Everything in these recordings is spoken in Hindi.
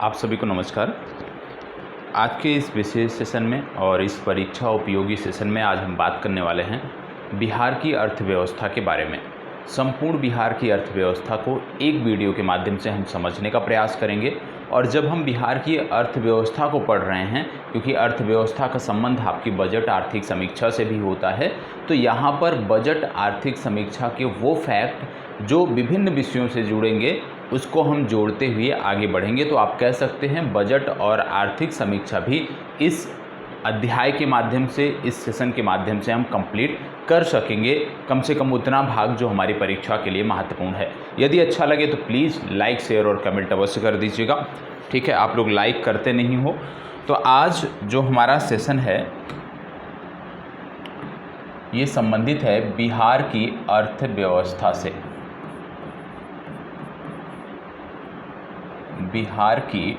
आप सभी को नमस्कार। आज के इस विशेष सेशन में और इस परीक्षा उपयोगी सेशन में आज हम बात करने वाले हैं बिहार की अर्थव्यवस्था के बारे में। संपूर्ण बिहार की अर्थव्यवस्था को एक वीडियो के माध्यम से हम समझने का प्रयास करेंगे। और जब हम बिहार की अर्थव्यवस्था को पढ़ रहे हैं, क्योंकि अर्थव्यवस्था का संबंध आपकी बजट आर्थिक समीक्षा से भी होता है, तो यहाँ पर बजट आर्थिक समीक्षा के वो फैक्ट जो विभिन्न विषयों से जुड़ेंगे उसको हम जोड़ते हुए आगे बढ़ेंगे। तो आप कह सकते हैं बजट और आर्थिक समीक्षा भी इस अध्याय के माध्यम से, इस सेशन के माध्यम से हम कंप्लीट कर सकेंगे, कम से कम उतना भाग जो हमारी परीक्षा के लिए महत्वपूर्ण है। यदि अच्छा लगे तो प्लीज़ लाइक, शेयर और कमेंट अवश्य कर दीजिएगा। ठीक है, आप लोग लाइक करते नहीं हो। तो आज जो हमारा सेशन है ये संबंधित है बिहार की अर्थव्यवस्था से। बिहार की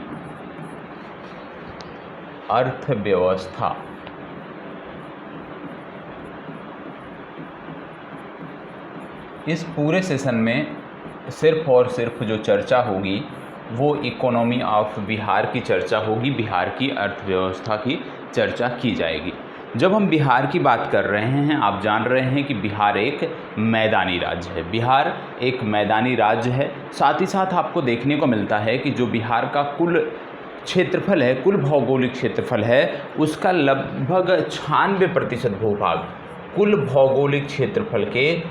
अर्थव्यवस्था इस पूरे सेशन में सिर्फ और सिर्फ जो चर्चा होगी वो इकोनॉमी ऑफ बिहार की चर्चा होगी, बिहार की अर्थव्यवस्था की चर्चा की जाएगी। जब हम बिहार की बात कर रहे हैं, आप जान रहे हैं कि बिहार एक मैदानी राज्य है। बिहार एक मैदानी राज्य है। साथ ही साथ आपको देखने को मिलता है कि जो बिहार का कुल क्षेत्रफल है, कुल भौगोलिक क्षेत्रफल है, उसका लगभग 96% भूभाग, कुल भौगोलिक क्षेत्रफल के,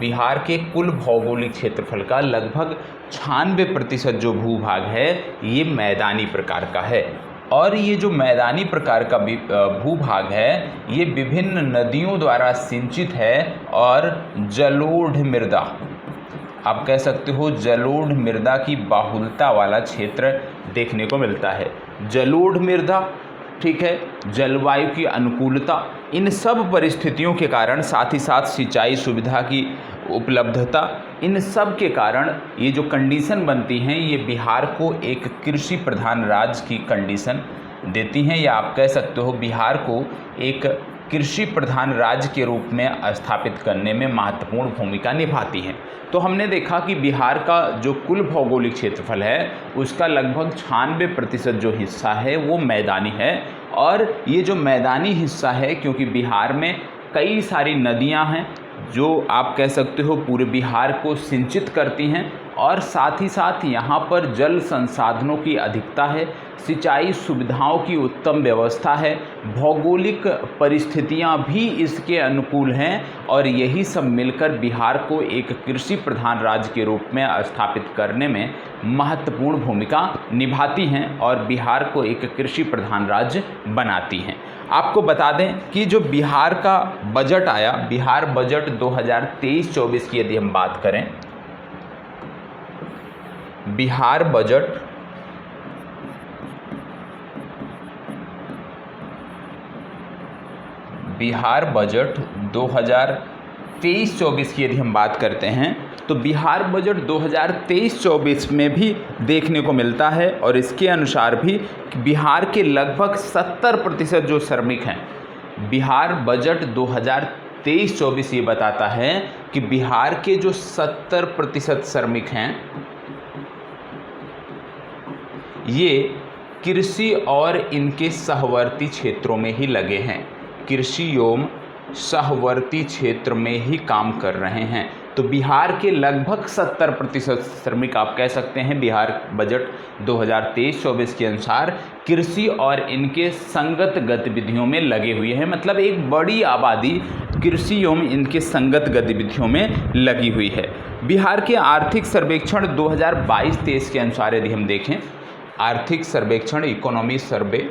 बिहार के कुल भौगोलिक क्षेत्रफल का लगभग 96% जो भूभाग है ये मैदानी प्रकार का है। और ये जो मैदानी प्रकार का भूभाग है ये विभिन्न नदियों द्वारा सिंचित है और जलोढ़ मृदा, आप कह सकते हो जलोढ़ मृदा की बाहुलता वाला क्षेत्र देखने को मिलता है। जलोढ़ मृदा, ठीक है, जलवायु की अनुकूलता, इन सब परिस्थितियों के कारण, साथ ही साथ सिंचाई सुविधा की उपलब्धता, इन सब के कारण ये जो कंडीशन बनती हैं ये बिहार को एक कृषि प्रधान राज्य की कंडीशन देती हैं, या आप कह सकते हो बिहार को एक कृषि प्रधान राज्य के रूप में स्थापित करने में महत्वपूर्ण भूमिका निभाती हैं। तो हमने देखा कि बिहार का जो कुल भौगोलिक क्षेत्रफल है उसका लगभग 96% जो हिस्सा है वो मैदानी है। और ये जो मैदानी हिस्सा है, क्योंकि बिहार में कई सारी नदियां हैं जो आप कह सकते हो पूरे बिहार को सिंचित करती हैं, और साथ ही साथ यहाँ पर जल संसाधनों की अधिकता है, सिंचाई सुविधाओं की उत्तम व्यवस्था है, भौगोलिक परिस्थितियाँ भी इसके अनुकूल हैं, और यही सब मिलकर बिहार को एक कृषि प्रधान राज्य के रूप में स्थापित करने में महत्वपूर्ण भूमिका निभाती हैं और बिहार को एक कृषि प्रधान राज्य बनाती हैं। आपको बता दें कि जो बिहार का बजट आया, बिहार बजट 2023-24 की यदि हम बात करें, बिहार बजट बिहार बजट 2023-24 की यदि हम बात करते हैं तो बिहार बजट 2023-24 में भी देखने को मिलता है, और इसके अनुसार भी बिहार के लगभग 70% जो श्रमिक हैं, बिहार बजट 2023-24 ये बताता है कि बिहार के जो 70% श्रमिक हैं ये कृषि और इनके सहवर्ती क्षेत्रों में ही लगे हैं, कृषि एवं सहवर्ती क्षेत्र में ही काम कर रहे हैं। तो बिहार के लगभग 70% श्रमिक, आप कह सकते हैं बिहार बजट 2023-24 के अनुसार कृषि और इनके संगत गतिविधियों में लगे हुए हैं। मतलब एक बड़ी आबादी कृषि एवं इनके संगत गतिविधियों में लगी हुई है। बिहार के आर्थिक सर्वेक्षण 2022-23 के अनुसार यदि हम देखें, आर्थिक सर्वेक्षण इकोनॉमी सर्वे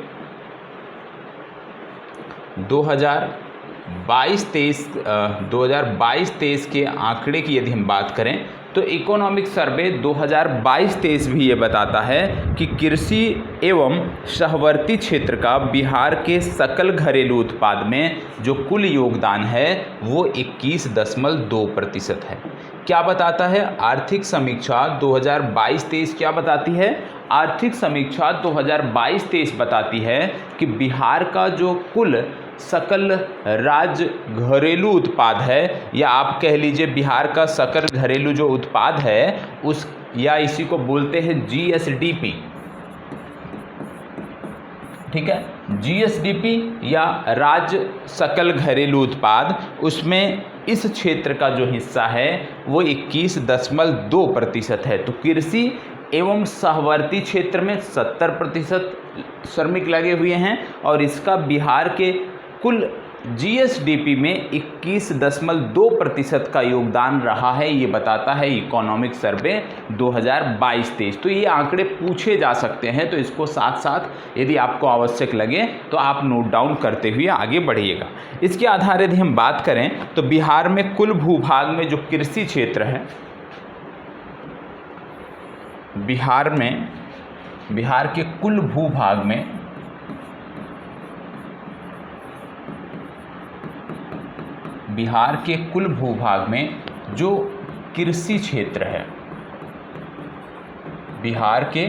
2022-23 के आंकड़े की यदि हम बात करें तो इकोनॉमिक सर्वे 2022-23 भी ये बताता है कि कृषि एवं सहवर्ती क्षेत्र का बिहार के सकल घरेलू उत्पाद में जो कुल योगदान है वो 21.2% है। क्या बताता है आर्थिक समीक्षा 2022-23? क्या बताती है आर्थिक समीक्षा 2022-23? बताती है कि बिहार का जो कुल सकल राज्य घरेलू उत्पाद है, या आप कह लीजिए बिहार का सकल घरेलू जो उत्पाद है उस, या इसी को बोलते हैं जीएसडीपी, ठीक है। जीएसडीपी या राज्य सकल घरेलू उत्पाद, उसमें इस क्षेत्र का जो हिस्सा है वो 21.2% है। तो कृषि एवं सहवर्ती क्षेत्र में 70% श्रमिक लगे हुए हैं और इसका बिहार के कुल जीएसडीपी में 21.2% का योगदान रहा है, ये बताता है इकोनॉमिक सर्वे 2022-23। तो ये आंकड़े पूछे जा सकते हैं, तो इसको साथ साथ यदि आपको आवश्यक लगे तो आप नोट डाउन करते हुए आगे बढ़िएगा। इसके आधार यदि हम बात करें तो बिहार में कुल भूभाग में जो कृषि क्षेत्र है, बिहार के कुल भूभाग में जो कृषि क्षेत्र है, बिहार के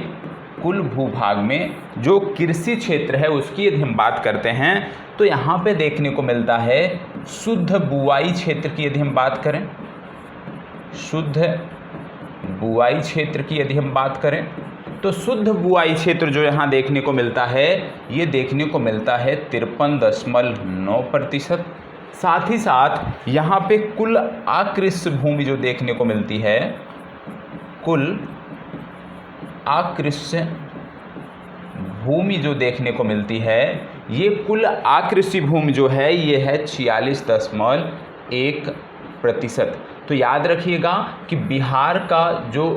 कुल भूभाग में जो कृषि क्षेत्र है उसकी यदि हम बात करते हैं तो यहाँ पे देखने को मिलता है शुद्ध बुआई क्षेत्र की यदि हम बात करें, शुद्ध बुआई क्षेत्र की यदि हम बात करें तो शुद्ध बुआई क्षेत्र जो यहाँ देखने को मिलता है, ये देखने को मिलता है 53.9%। साथ ही साथ यहाँ पे कुल आकृष्य भूमि जो देखने को मिलती है, कुल आकृष्य भूमि जो देखने को मिलती है, ये कुल आकृषि भूमि जो है ये है 46.1%। तो याद रखिएगा कि बिहार का जो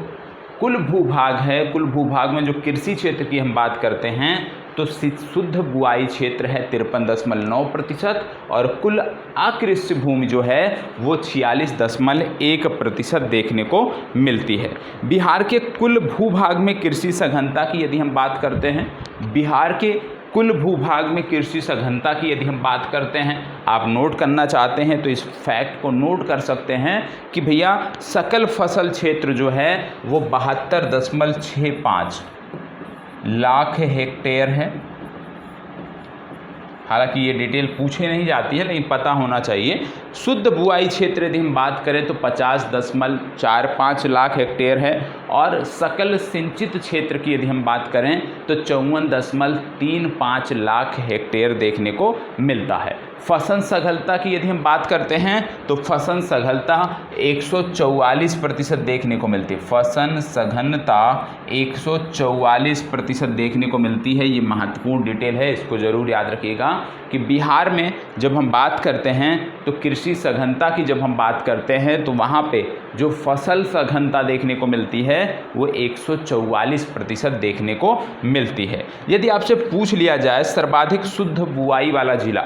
कुल भूभाग है, कुल भूभाग में जो कृषि क्षेत्र की हम बात करते हैं तो शुद्ध बुआई क्षेत्र है 53.9% और कुल आकृष्य भूमि जो है वो 46.1% देखने को मिलती है। बिहार के कुल भूभाग में कृषि सघनता की यदि हम बात करते हैं, बिहार के कुल भूभाग में कृषि सघनता की यदि हम बात करते हैं, आप नोट करना चाहते हैं तो इस फैक्ट को नोट कर सकते हैं कि भैया सकल फसल क्षेत्र जो है वो 72.65 लाख हेक्टेयर है। हालांकि ये डिटेल पूछे नहीं जाती है लेकिन पता होना चाहिए। शुद्ध बुआई क्षेत्र यदि हम बात करें तो 50.45 लाख हेक्टेयर है और सकल सिंचित क्षेत्र की यदि हम बात करें तो 54.35 लाख हेक्टेयर देखने को मिलता है। फसल सघनता की यदि हम बात करते हैं तो फसल सघनता 144% देखने को मिलती है। फसल सघनता 144% देखने को मिलती है। ये महत्वपूर्ण डिटेल है, इसको ज़रूर याद रखिएगा कि बिहार में जब हम बात करते हैं तो कृषि सघनता की जब हम बात करते हैं तो वहाँ पे जो फसल सघनता देखने को मिलती है वो 144% देखने को मिलती है। यदि आपसे पूछ लिया जाए सर्वाधिक शुद्ध बुआई वाला जिला,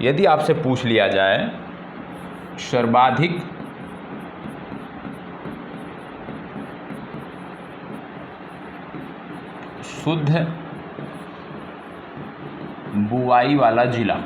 यदि आपसे पूछ लिया जाए सर्वाधिक शुद्ध बुआई वाला जिला,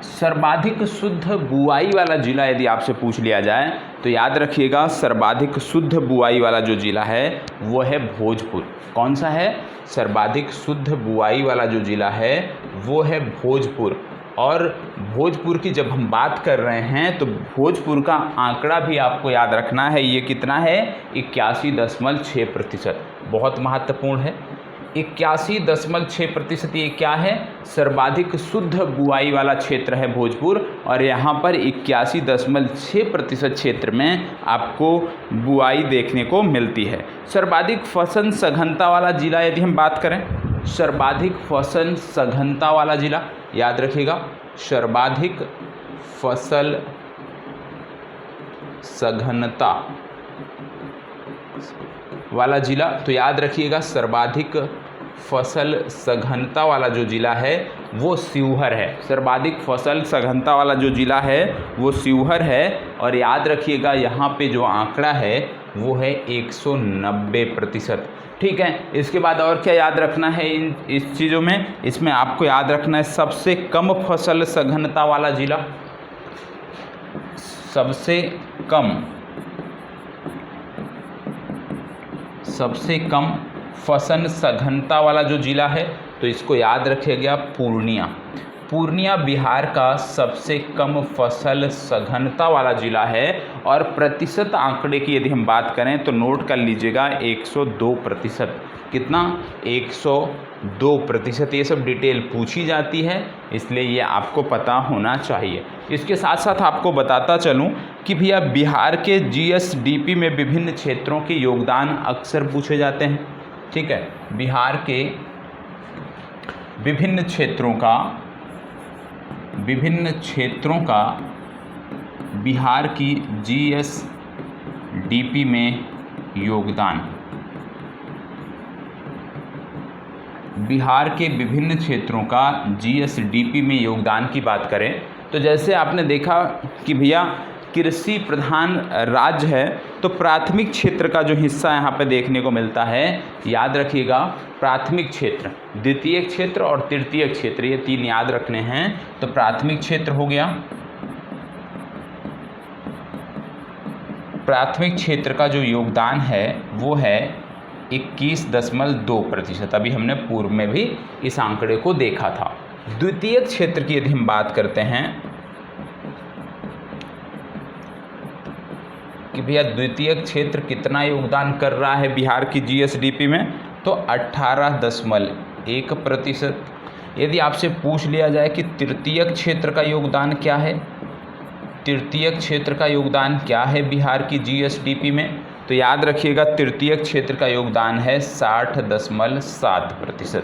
सर्वाधिक शुद्ध बुआई वाला जिला यदि आपसे पूछ लिया जाए तो याद रखिएगा सर्वाधिक शुद्ध बुआई वाला जो जिला है वो है भोजपुर। कौन सा है? सर्वाधिक शुद्ध बुआई वाला जो जिला है वो है भोजपुर। और भोजपुर की जब हम बात कर रहे हैं तो भोजपुर का आंकड़ा भी आपको याद रखना है, ये कितना है? 81.6%। बहुत महत्वपूर्ण है। 81.6% ये क्या है? सर्वाधिक शुद्ध बुआई वाला क्षेत्र है भोजपुर और यहाँ पर 81.6% क्षेत्र में आपको बुआई देखने को मिलती है। सर्वाधिक फसल सघनता वाला जिला यदि हम बात करें, सर्वाधिक फसल सघनता वाला जिला याद रखिएगा, सर्वाधिक फसल सघनता वाला जिला, तो याद रखिएगा सर्वाधिक फसल सघनता वाला जो जिला है वो शिवहर है। सर्वाधिक फसल सघनता वाला जो जिला है वो शिवहर है और याद रखिएगा यहाँ पे जो आंकड़ा है वो है 190%। ठीक है। इसके बाद और क्या याद रखना है इस चीज़ों में? इसमें आपको याद रखना है सबसे कम फसल सघनता वाला जिला, सबसे कम फसल सघनता वाला जो जिला है तो इसको याद रखिएगा पूर्णिया। पूर्णिया बिहार का सबसे कम फसल सघनता वाला जिला है और प्रतिशत आंकड़े की यदि हम बात करें तो नोट कर लीजिएगा 102%। कितना? 102%। ये सब डिटेल पूछी जाती है, इसलिए ये आपको पता होना चाहिए। इसके साथ साथ आपको बताता चलूं कि भैया बिहार के जीएसडीपी में विभिन्न क्षेत्रों के योगदान अक्सर पूछे जाते हैं। ठीक है, बिहार के विभिन्न क्षेत्रों का बिहार की जीएसडीपी में योगदान, बिहार के विभिन्न क्षेत्रों का जीएसडीपी में योगदान की बात करें तो जैसे आपने देखा कि भैया कृषि प्रधान राज्य है, तो प्राथमिक क्षेत्र का जो हिस्सा यहाँ पे देखने को मिलता है, याद रखिएगा, प्राथमिक क्षेत्र, द्वितीयक क्षेत्र और तृतीयक क्षेत्र, ये तीन याद रखने हैं। तो प्राथमिक क्षेत्र हो गया, प्राथमिक क्षेत्र का जो योगदान है वो है 21.2%। अभी हमने पूर्व में भी इस आंकड़े को देखा था। द्वितीयक क्षेत्र की यदि हम बात करते हैं कि भैया द्वितीयक क्षेत्र कितना योगदान कर रहा है बिहार की जीएसडीपी में, तो 18.1%। यदि आपसे पूछ लिया जाए कि तृतीयक क्षेत्र का योगदान क्या है, तृतीयक क्षेत्र का योगदान क्या है बिहार की जीएसडीपी में, तो याद रखिएगा तृतीयक क्षेत्र का योगदान है 60.7%।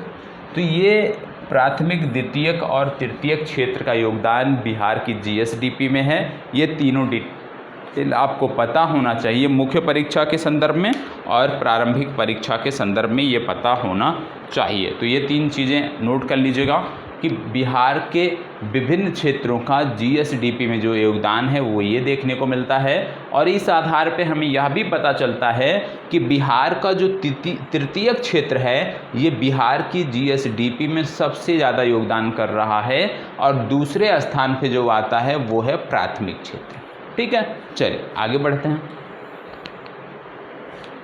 तो ये प्राथमिक, द्वितीयक और तृतीयक क्षेत्र का योगदान बिहार की जीएसडीपी में है। ये तीनों डिटेल आपको पता होना चाहिए, मुख्य परीक्षा के संदर्भ में और प्रारंभिक परीक्षा के संदर्भ में ये पता होना चाहिए। तो ये तीन चीज़ें नोट कर लीजिएगा कि बिहार के विभिन्न क्षेत्रों का जीएसडीपी में जो योगदान है वो ये देखने को मिलता है। और इस आधार पे हमें यह भी पता चलता है कि बिहार का जो तृतीयक क्षेत्र है ये बिहार की जीएसडीपी में सबसे ज़्यादा योगदान कर रहा है और दूसरे स्थान पे जो आता है वो है प्राथमिक क्षेत्र। ठीक है, चलिए आगे बढ़ते हैं।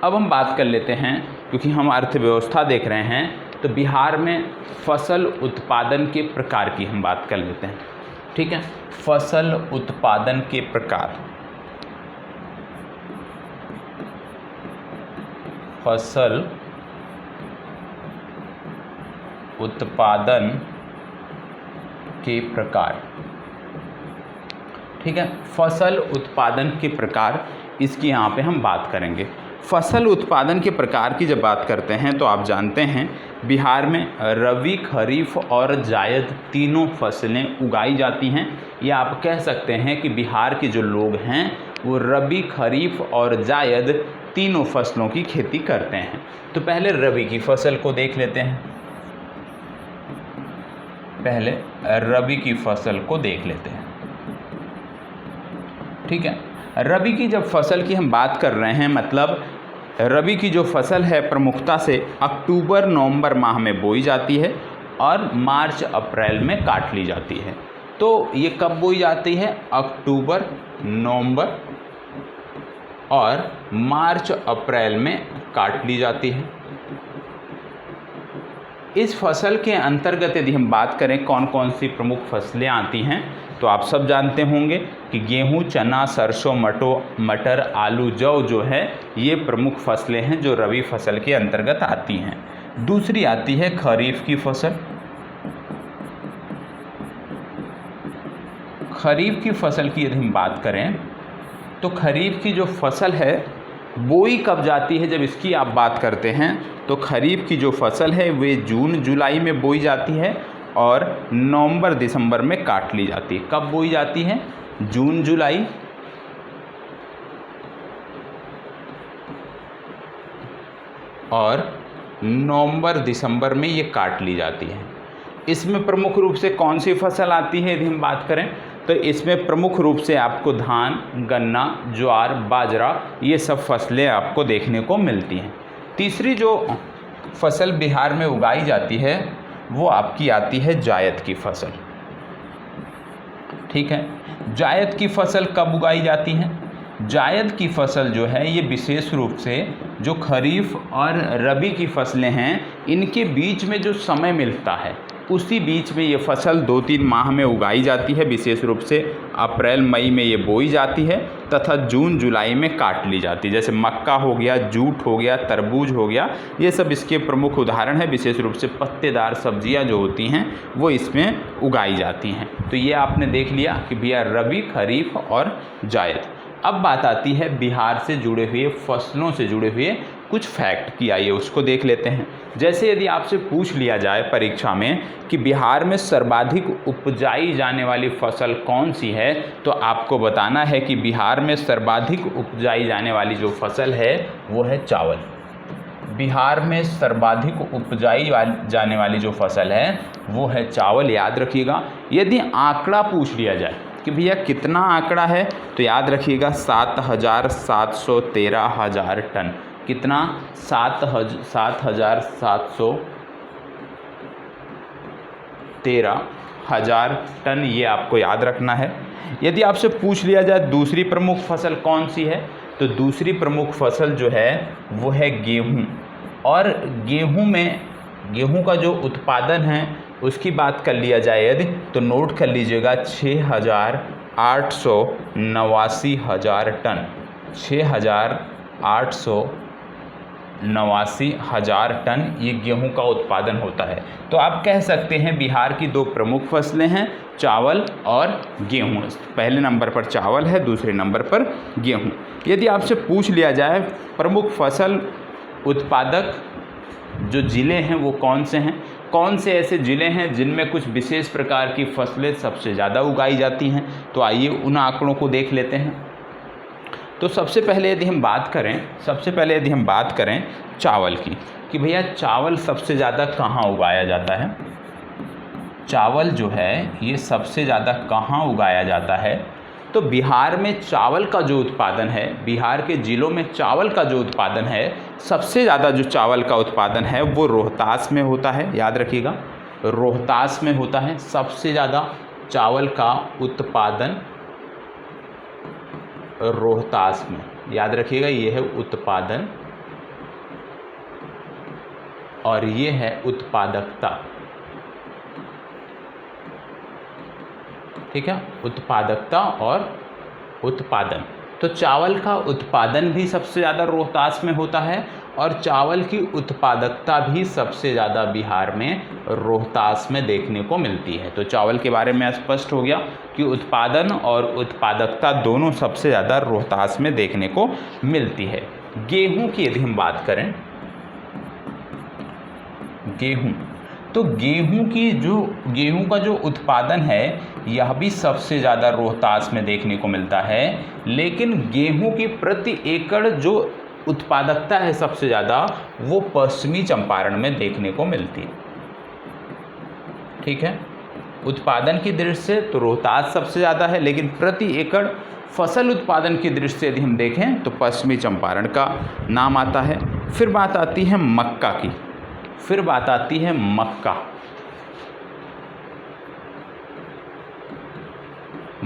अब हम बात कर लेते हैं, क्योंकि हम अर्थव्यवस्था देख रहे हैं, तो बिहार में फसल उत्पादन के प्रकार की हम बात कर लेते हैं। ठीक है, फसल उत्पादन के प्रकार, फसल उत्पादन के प्रकार। ठीक है, फसल उत्पादन के प्रकार, इसकी यहाँ पे हम बात करेंगे। फसल उत्पादन के प्रकार की जब बात करते हैं तो आप जानते हैं बिहार में रबी, खरीफ और जायद तीनों फसलें उगाई जाती हैं। या आप कह सकते हैं कि बिहार के जो लोग हैं वो रबी, खरीफ और जायद तीनों फसलों की खेती करते हैं। तो पहले रबी की फसल को देख लेते हैं, पहले रबी की फसल को देख लेते हैं। ठीक है, रबी की जब फसल की हम बात कर रहे हैं, मतलब रबी की जो फसल है प्रमुखता से अक्टूबर नवंबर माह में बोई जाती है और मार्च अप्रैल में काट ली जाती है। तो ये कब बोई जाती है? अक्टूबर, नवंबर और मार्च अप्रैल में काट ली जाती है। इस फसल के अंतर्गत यदि हम बात करें कौन कौन सी प्रमुख फसलें आती हैं, तो आप सब जानते होंगे कि गेहूं, चना, सरसों, मटर, आलू, जौ जो है ये प्रमुख फसलें हैं जो रबी फसल के अंतर्गत आती हैं। दूसरी आती है खरीफ की फसल। खरीफ की फसल की यदि हम बात करें तो खरीफ की जो फसल है बोई कब जाती है, जब इसकी आप बात करते हैं तो खरीफ की जो फसल है वे जून जुलाई में बोई जाती है और नवंबर दिसंबर में काट ली जाती है। कब बोई जाती है? जून जुलाई और नवंबर दिसंबर में ये काट ली जाती है। इसमें प्रमुख रूप से कौन सी फसल आती है यदि हम बात करें तो इसमें प्रमुख रूप से आपको धान, गन्ना, ज्वार, बाजरा ये सब फसलें आपको देखने को मिलती हैं। तीसरी जो फसल बिहार में उगाई जाती है वो आपकी आती है जायद की फसल। ठीक है, जायद की फसल कब उगाई जाती है? जायद की फसल जो है ये विशेष रूप से जो खरीफ और रबी की फसलें हैं इनके बीच में जो समय मिलता है उसी बीच में ये फसल 2-3 माह में उगाई जाती है। विशेष रूप से अप्रैल मई में ये बोई जाती है तथा जून जुलाई में काट ली जाती है। जैसे मक्का हो गया, जूट हो गया, तरबूज हो गया, ये सब इसके प्रमुख उदाहरण हैं। विशेष रूप से पत्तेदार सब्जियां जो होती हैं वो इसमें उगाई जाती हैं। तो ये आपने देख लिया कि भैया रबी, खरीफ और जायद। अब बात आती है बिहार से जुड़े हुए फसलों से जुड़े हुए कुछ फैक्ट की, आइए उसको देख लेते हैं। जैसे यदि आपसे पूछ लिया जाए परीक्षा में कि बिहार में सर्वाधिक उपजाई जाने वाली फसल कौन सी है, तो आपको बताना है कि बिहार में सर्वाधिक उपजाई जाने वाली जो फसल है वो है चावल। बिहार में सर्वाधिक उपजाई जाने वाली जो फसल है वो है चावल, याद रखिएगा। यदि आंकड़ा पूछ लिया जाए कि भैया कितना आंकड़ा है, तो याद रखिएगा 7,713 टन। कितना? 7,713,000 टन, ये आपको याद रखना है। यदि आपसे पूछ लिया जाए दूसरी प्रमुख फसल कौन सी है, तो दूसरी प्रमुख फसल जो है वो है गेहूं। और गेहूं का जो उत्पादन है उसकी बात कर लिया जाए यदि, तो नोट कर लीजिएगा 6,889,000 टन। 6,889,000 टन ये गेहूं का उत्पादन होता है। तो आप कह सकते हैं बिहार की दो प्रमुख फसलें हैं, चावल और गेहूं। पहले नंबर पर चावल है, दूसरे नंबर पर गेहूं। यदि आपसे पूछ लिया जाए प्रमुख फसल उत्पादक जो ज़िले हैं वो कौन से हैं, कौन से ऐसे ज़िले हैं जिनमें कुछ विशेष प्रकार की फसलें सबसे ज़्यादा उगाई जाती हैं, तो आइए उन आंकड़ों को देख लेते हैं। तो सबसे पहले यदि हम बात करें चावल की, कि भैया चावल सबसे ज़्यादा कहाँ उगाया जाता है। चावल जो है ये सबसे ज़्यादा कहाँ उगाया जाता है, तो बिहार में चावल का जो उत्पादन है, बिहार के ज़िलों में चावल का जो उत्पादन है, सबसे ज़्यादा जो चावल का उत्पादन है वो रोहतास में होता है। याद रखिएगा, रोहतास में होता है सबसे ज़्यादा चावल का उत्पादन, रोहतास में। याद रखिएगा, ये है उत्पादन और ये है उत्पादकता। ठीक है, उत्पादकता और उत्पादन। तो चावल का उत्पादन भी सबसे ज़्यादा रोहतास में होता है और चावल की उत्पादकता भी सबसे ज़्यादा बिहार में रोहतास में देखने को मिलती है। तो चावल के बारे में स्पष्ट हो गया कि उत्पादन और उत्पादकता दोनों सबसे ज़्यादा रोहतास में देखने को मिलती है। गेहूं की यदि हम बात करें, तो गेहूं का जो उत्पादन है यह भी सबसे ज़्यादा रोहतास में देखने को मिलता है, लेकिन गेहूं की प्रति एकड़ जो उत्पादकता है सबसे ज़्यादा वो पश्चिमी चंपारण में देखने को मिलती है। ठीक है, उत्पादन की दृष्टि से तो रोहतास सबसे ज़्यादा है, लेकिन प्रति एकड़ फसल उत्पादन की दृष्टि से यदि हम देखें तो पश्चिमी चंपारण का नाम आता है। फिर बात आती है मक्का की,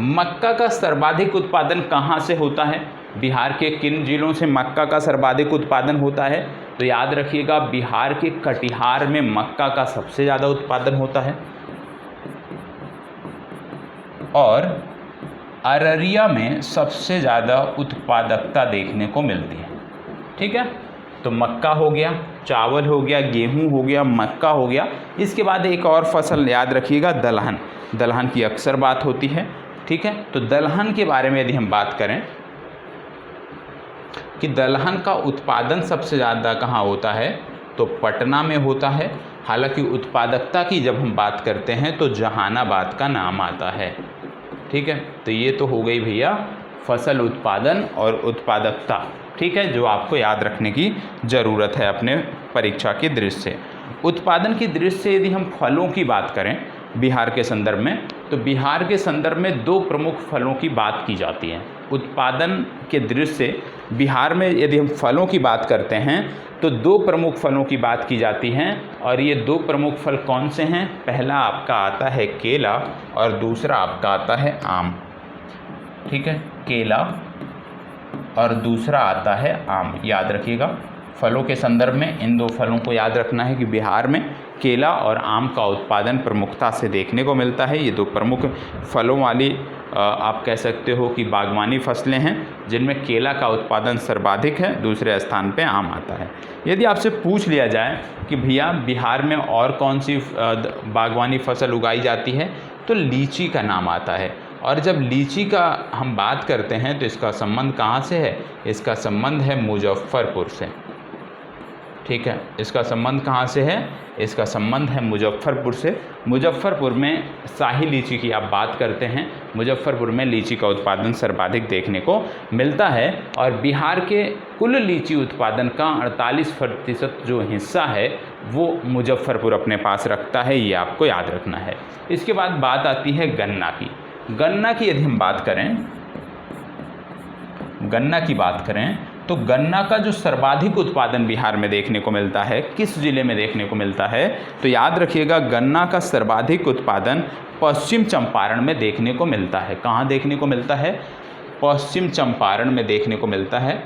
मक्का का सर्वाधिक उत्पादन कहाँ से होता है, बिहार के किन जिलों से मक्का का सर्वाधिक उत्पादन होता है, तो याद रखिएगा बिहार के कटिहार में मक्का का सबसे ज़्यादा उत्पादन होता है और अररिया में सबसे ज़्यादा उत्पादकता देखने को मिलती है। ठीक है, तो मक्का हो गया, चावल हो गया, गेहूं हो गया, मक्का हो गया। इसके बाद एक और फसल याद रखिएगा, दलहन की अक्सर बात होती है। ठीक है, तो दलहन के बारे में यदि हम बात करें कि दलहन का उत्पादन सबसे ज़्यादा कहाँ होता है, तो पटना में होता है। हालांकि उत्पादकता की जब हम बात करते हैं तो जहानाबाद का नाम आता है। ठीक है, तो ये तो हो गई भैया फसल उत्पादन और उत्पादकता। ठीक है, जो आपको याद रखने की ज़रूरत है अपने परीक्षा की दृष्टि से। उत्पादन की दृष्टि से यदि हम फलों की बात करें बिहार के संदर्भ में, तो बिहार के संदर्भ में दो प्रमुख फलों की बात की जाती है। उत्पादन के दृष्टि से बिहार में यदि हम फलों की बात करते हैं तो दो प्रमुख फलों की बात की जाती हैं, और ये दो प्रमुख फल कौन से हैं, पहला आपका आता है केला और दूसरा आपका आता है आम। ठीक है, केला और दूसरा आता है आम, याद रखिएगा। फलों के संदर्भ में इन दो फलों को याद रखना है कि बिहार में केला और आम का उत्पादन प्रमुखता से देखने को मिलता है। ये दो प्रमुख फलों वाली आप कह सकते हो कि बागवानी फसलें हैं, जिनमें केला का उत्पादन सर्वाधिक है, दूसरे स्थान पे आम आता है। यदि आपसे पूछ लिया जाए कि भैया बिहार में और कौन सी बागवानी फसल उगाई जाती है, तो लीची का नाम आता है। और जब लीची का हम बात करते हैं तो इसका संबंध कहाँ से है? इसका संबंध है मुजफ्फरपुर से। ठीक है, इसका संबंध कहाँ से है? इसका संबंध है मुजफ्फरपुर से। मुजफ्फरपुर में शाही लीची की आप बात करते हैं, मुजफ्फरपुर में लीची का उत्पादन सर्वाधिक देखने को मिलता है। और बिहार के कुल लीची उत्पादन का 48% जो हिस्सा है वो मुजफ्फरपुर अपने पास रखता है, ये आपको याद रखना है। इसके बाद बात आती है गन्ना की। गन्ना की यदि हम बात करें, गन्ना की बात करें तो गन्ना का जो सर्वाधिक उत्पादन बिहार में देखने को मिलता है, किस जिले में देखने को मिलता है? तो याद रखिएगा, गन्ना का सर्वाधिक उत्पादन पश्चिम चंपारण में देखने को मिलता है। कहाँ देखने को मिलता है? पश्चिम चंपारण में देखने को मिलता है।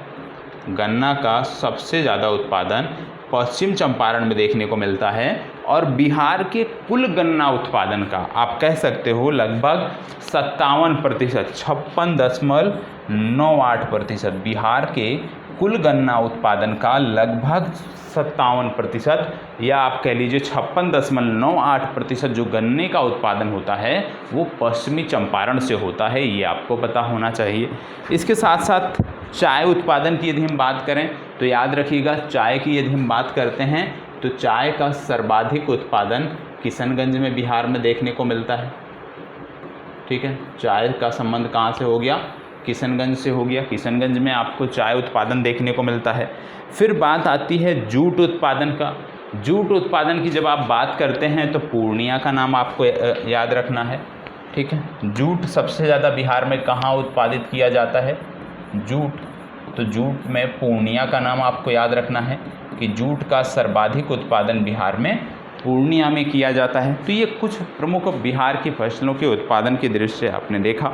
गन्ना का सबसे ज़्यादा उत्पादन पश्चिम चंपारण में देखने को मिलता है। और बिहार के कुल गन्ना उत्पादन का आप कह सकते हो लगभग 57%, 56.98%, बिहार के कुल गन्ना उत्पादन का लगभग 57%, या आप कह लीजिए 56.98% जो गन्ने का उत्पादन होता है वो पश्चिमी चंपारण से होता है, ये आपको पता होना चाहिए। इसके साथ साथ चाय उत्पादन की यदि हम बात करें तो याद रखिएगा, चाय की यदि हम बात करते हैं तो चाय का सर्वाधिक उत्पादन किशनगंज में बिहार में देखने को मिलता है। ठीक है, चाय का संबंध कहाँ से हो गया? किशनगंज से हो गया। किशनगंज में आपको चाय उत्पादन देखने को मिलता है। फिर बात आती है जूट उत्पादन का। जूट उत्पादन की जब आप बात करते हैं तो पूर्णिया का नाम आपको याद रखना है। ठीक है, जूट सबसे ज़्यादा बिहार में कहाँ उत्पादित किया जाता है? जूट, तो जूट में पूर्णिया का नाम आपको याद रखना है कि जूट का सर्वाधिक उत्पादन बिहार में पूर्णिया में किया जाता है। तो ये कुछ प्रमुख बिहार की फसलों के उत्पादन के दृश्य आपने देखा।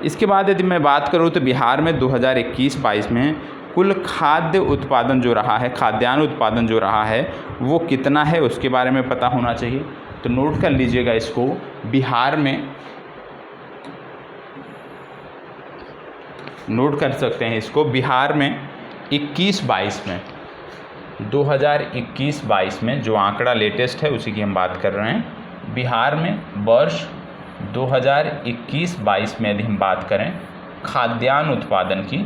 इसके बाद यदि मैं बात करूँ तो बिहार में 2021-22 में कुल खाद्य उत्पादन जो रहा है, खाद्यान्न उत्पादन जो रहा है वो कितना है, उसके बारे में पता होना चाहिए। तो नोट कर लीजिएगा इसको, बिहार में नोट कर सकते हैं इसको, बिहार में 21-22 में 2021-22 में जो आंकड़ा लेटेस्ट है उसी की हम बात कर रहे हैं। बिहार में वर्ष 2021-22 में यदि हम बात करें खाद्यान्न उत्पादन की,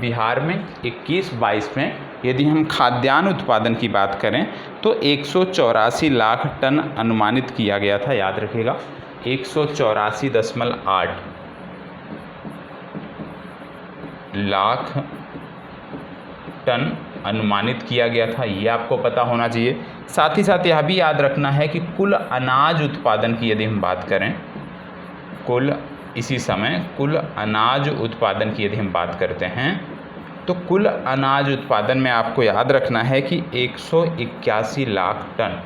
बिहार में 21-22 में यदि हम खाद्यान्न उत्पादन की बात करें तो 184 लाख टन अनुमानित किया गया था। याद रखिएगा, 184.8 लाख टन अनुमानित किया गया था, ये आपको पता होना चाहिए। साथ ही साथ यह भी याद रखना है कि कुल अनाज उत्पादन की यदि हम बात करें, इसी समय कुल अनाज उत्पादन की यदि हम बात करते हैं तो कुल अनाज उत्पादन में आपको याद रखना है कि 181 लाख टन,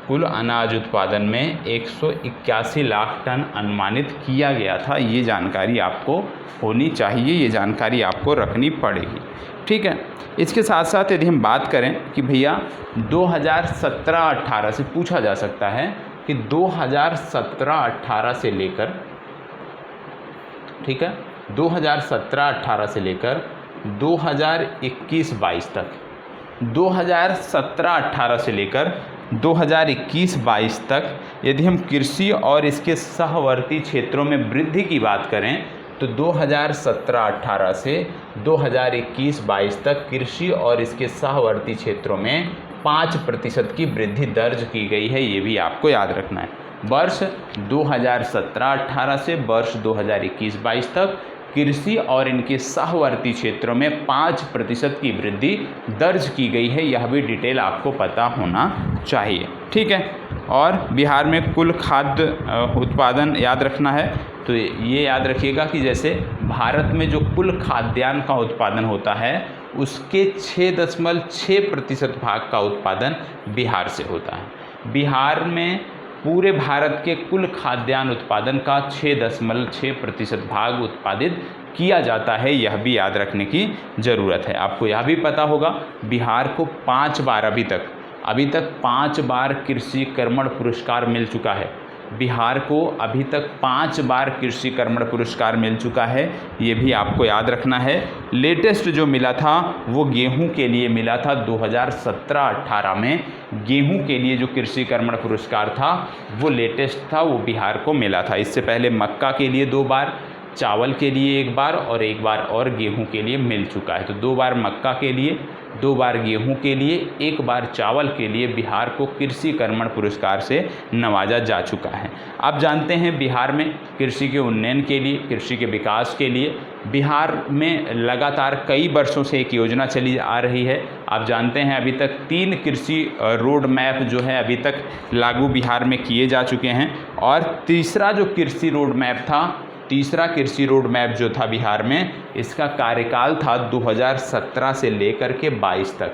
कुल अनाज उत्पादन में 181 लाख टन अनुमानित किया गया था। ये जानकारी आपको होनी चाहिए, ये जानकारी आपको रखनी पड़ेगी। ठीक है, इसके साथ साथ यदि हम बात करें कि भैया 2017-18 से पूछा जा सकता है कि 2017-18 से लेकर, ठीक है, 2017-18 से लेकर 2021-22 तक, 2017-18 से लेकर 2021-22 तक यदि हम कृषि और इसके सहवर्ती क्षेत्रों में वृद्धि की बात करें तो 2017-18 से 2021-22 तक कृषि और इसके सहवर्ती क्षेत्रों में 5% की वृद्धि दर्ज की गई है, ये भी आपको याद रखना है। वर्ष 2017-18 से वर्ष 2021-22 तक कृषि और इनके सहवर्ती क्षेत्रों में 5% की वृद्धि दर्ज की गई है, यह भी डिटेल आपको पता होना चाहिए। ठीक है, और बिहार में कुल खाद्य उत्पादन याद रखना है, तो ये याद रखिएगा कि जैसे भारत में जो कुल खाद्यान्न का उत्पादन होता है उसके 6.6% भाग का उत्पादन बिहार से होता है। बिहार में पूरे भारत के कुल खाद्यान्न उत्पादन का 6.6% भाग उत्पादित किया जाता है, यह भी याद रखने की ज़रूरत है। आपको यह भी पता होगा बिहार को 5 बार अभी तक 5 बार कृषि कर्मण पुरस्कार मिल चुका है। बिहार को अभी तक 5 बार कृषि कर्मण पुरस्कार मिल चुका है, ये भी आपको याद रखना है। लेटेस्ट जो मिला था वो गेहूं के लिए मिला था 2017-18 में। गेहूं के लिए जो कृषि कर्मण पुरस्कार था वो लेटेस्ट था, वो बिहार को मिला था। इससे पहले मक्का के लिए 2 बार, चावल के लिए 1 बार और 1 बार और गेहूं के लिए मिल चुका है। तो 2 बार मक्का के लिए, 2 बार गेहूं के लिए, 1 बार चावल के लिए बिहार को कृषि कर्मण पुरस्कार से नवाजा जा चुका है। आप जानते हैं बिहार में कृषि के उन्नयन के लिए, कृषि के विकास के लिए बिहार में लगातार कई वर्षों से एक योजना चली आ रही है। आप जानते हैं अभी तक 3 कृषि रोड मैप जो है अभी तक लागू बिहार में किए जा चुके हैं, और तीसरा कृषि रोड मैप जो था बिहार में, इसका कार्यकाल था 2017 से लेकर के 22 तक।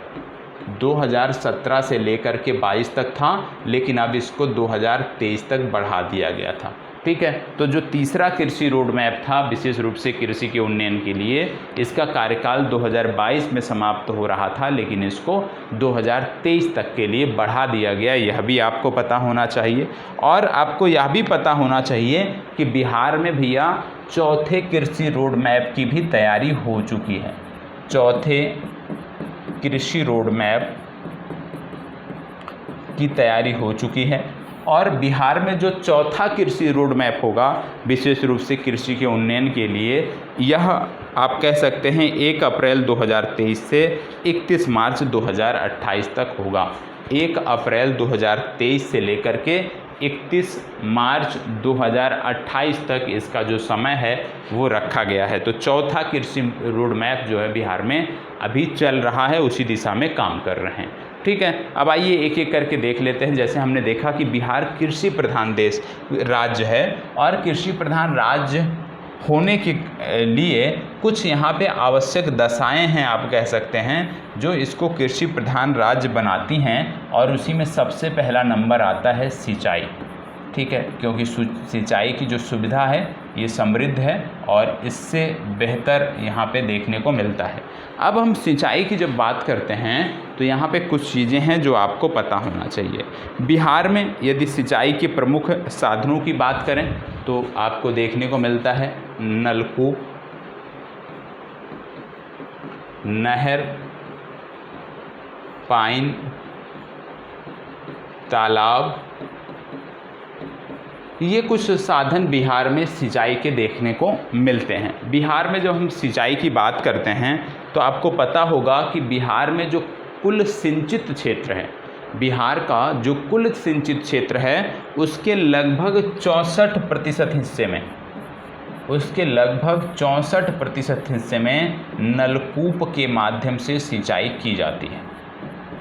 2017 से लेकर के 22 तक था, लेकिन अब इसको 2023 तक बढ़ा दिया गया था। ठीक है, तो जो तीसरा कृषि रोड मैप था विशेष रूप से कृषि के उन्नयन के लिए, इसका कार्यकाल 2022 में समाप्त हो रहा था, लेकिन इसको 2023 तक के लिए बढ़ा दिया गया, यह भी आपको पता होना चाहिए। और आपको यह भी पता होना चाहिए कि बिहार में भैया चौथे कृषि रोड मैप की भी तैयारी हो चुकी है। चौथे कृषि रोड मैप की तैयारी हो चुकी है, और बिहार में जो चौथा कृषि रोड मैप होगा विशेष रूप से कृषि के उन्नयन के लिए, यह आप कह सकते हैं 1 अप्रैल 2023 से 31 मार्च 2028 तक होगा। 1 अप्रैल 2023 से लेकर के 31 मार्च 2028 तक इसका जो समय है वो रखा गया है। तो चौथा कृषि रोड मैप जो है बिहार में अभी चल रहा है, उसी दिशा में काम कर रहे हैं। ठीक है, अब आइए एक एक करके देख लेते हैं। जैसे हमने देखा कि बिहार कृषि प्रधान राज्य है, और कृषि प्रधान राज्य होने के लिए कुछ यहाँ पे आवश्यक दशाएं हैं, आप कह सकते हैं, जो इसको कृषि प्रधान राज्य बनाती हैं, और उसी में सबसे पहला नंबर आता है सिंचाई। ठीक है, क्योंकि सिंचाई की जो सुविधा है ये समृद्ध है और इससे बेहतर यहाँ पे देखने को मिलता है। अब हम सिंचाई की जब बात करते हैं तो यहाँ पे कुछ चीज़ें हैं जो आपको पता होना चाहिए। बिहार में यदि सिंचाई के प्रमुख साधनों की बात करें तो आपको देखने को मिलता है नलकूप, नहर, पाइन, तालाब, ये कुछ साधन बिहार में सिंचाई के देखने को मिलते हैं। बिहार में जब हम सिंचाई की बात करते हैं तो आपको पता होगा कि बिहार में जो कुल सिंचित क्षेत्र है, बिहार का जो कुल सिंचित क्षेत्र है उसके लगभग 64% हिस्से में नलकूप के माध्यम से सिंचाई की जाती है।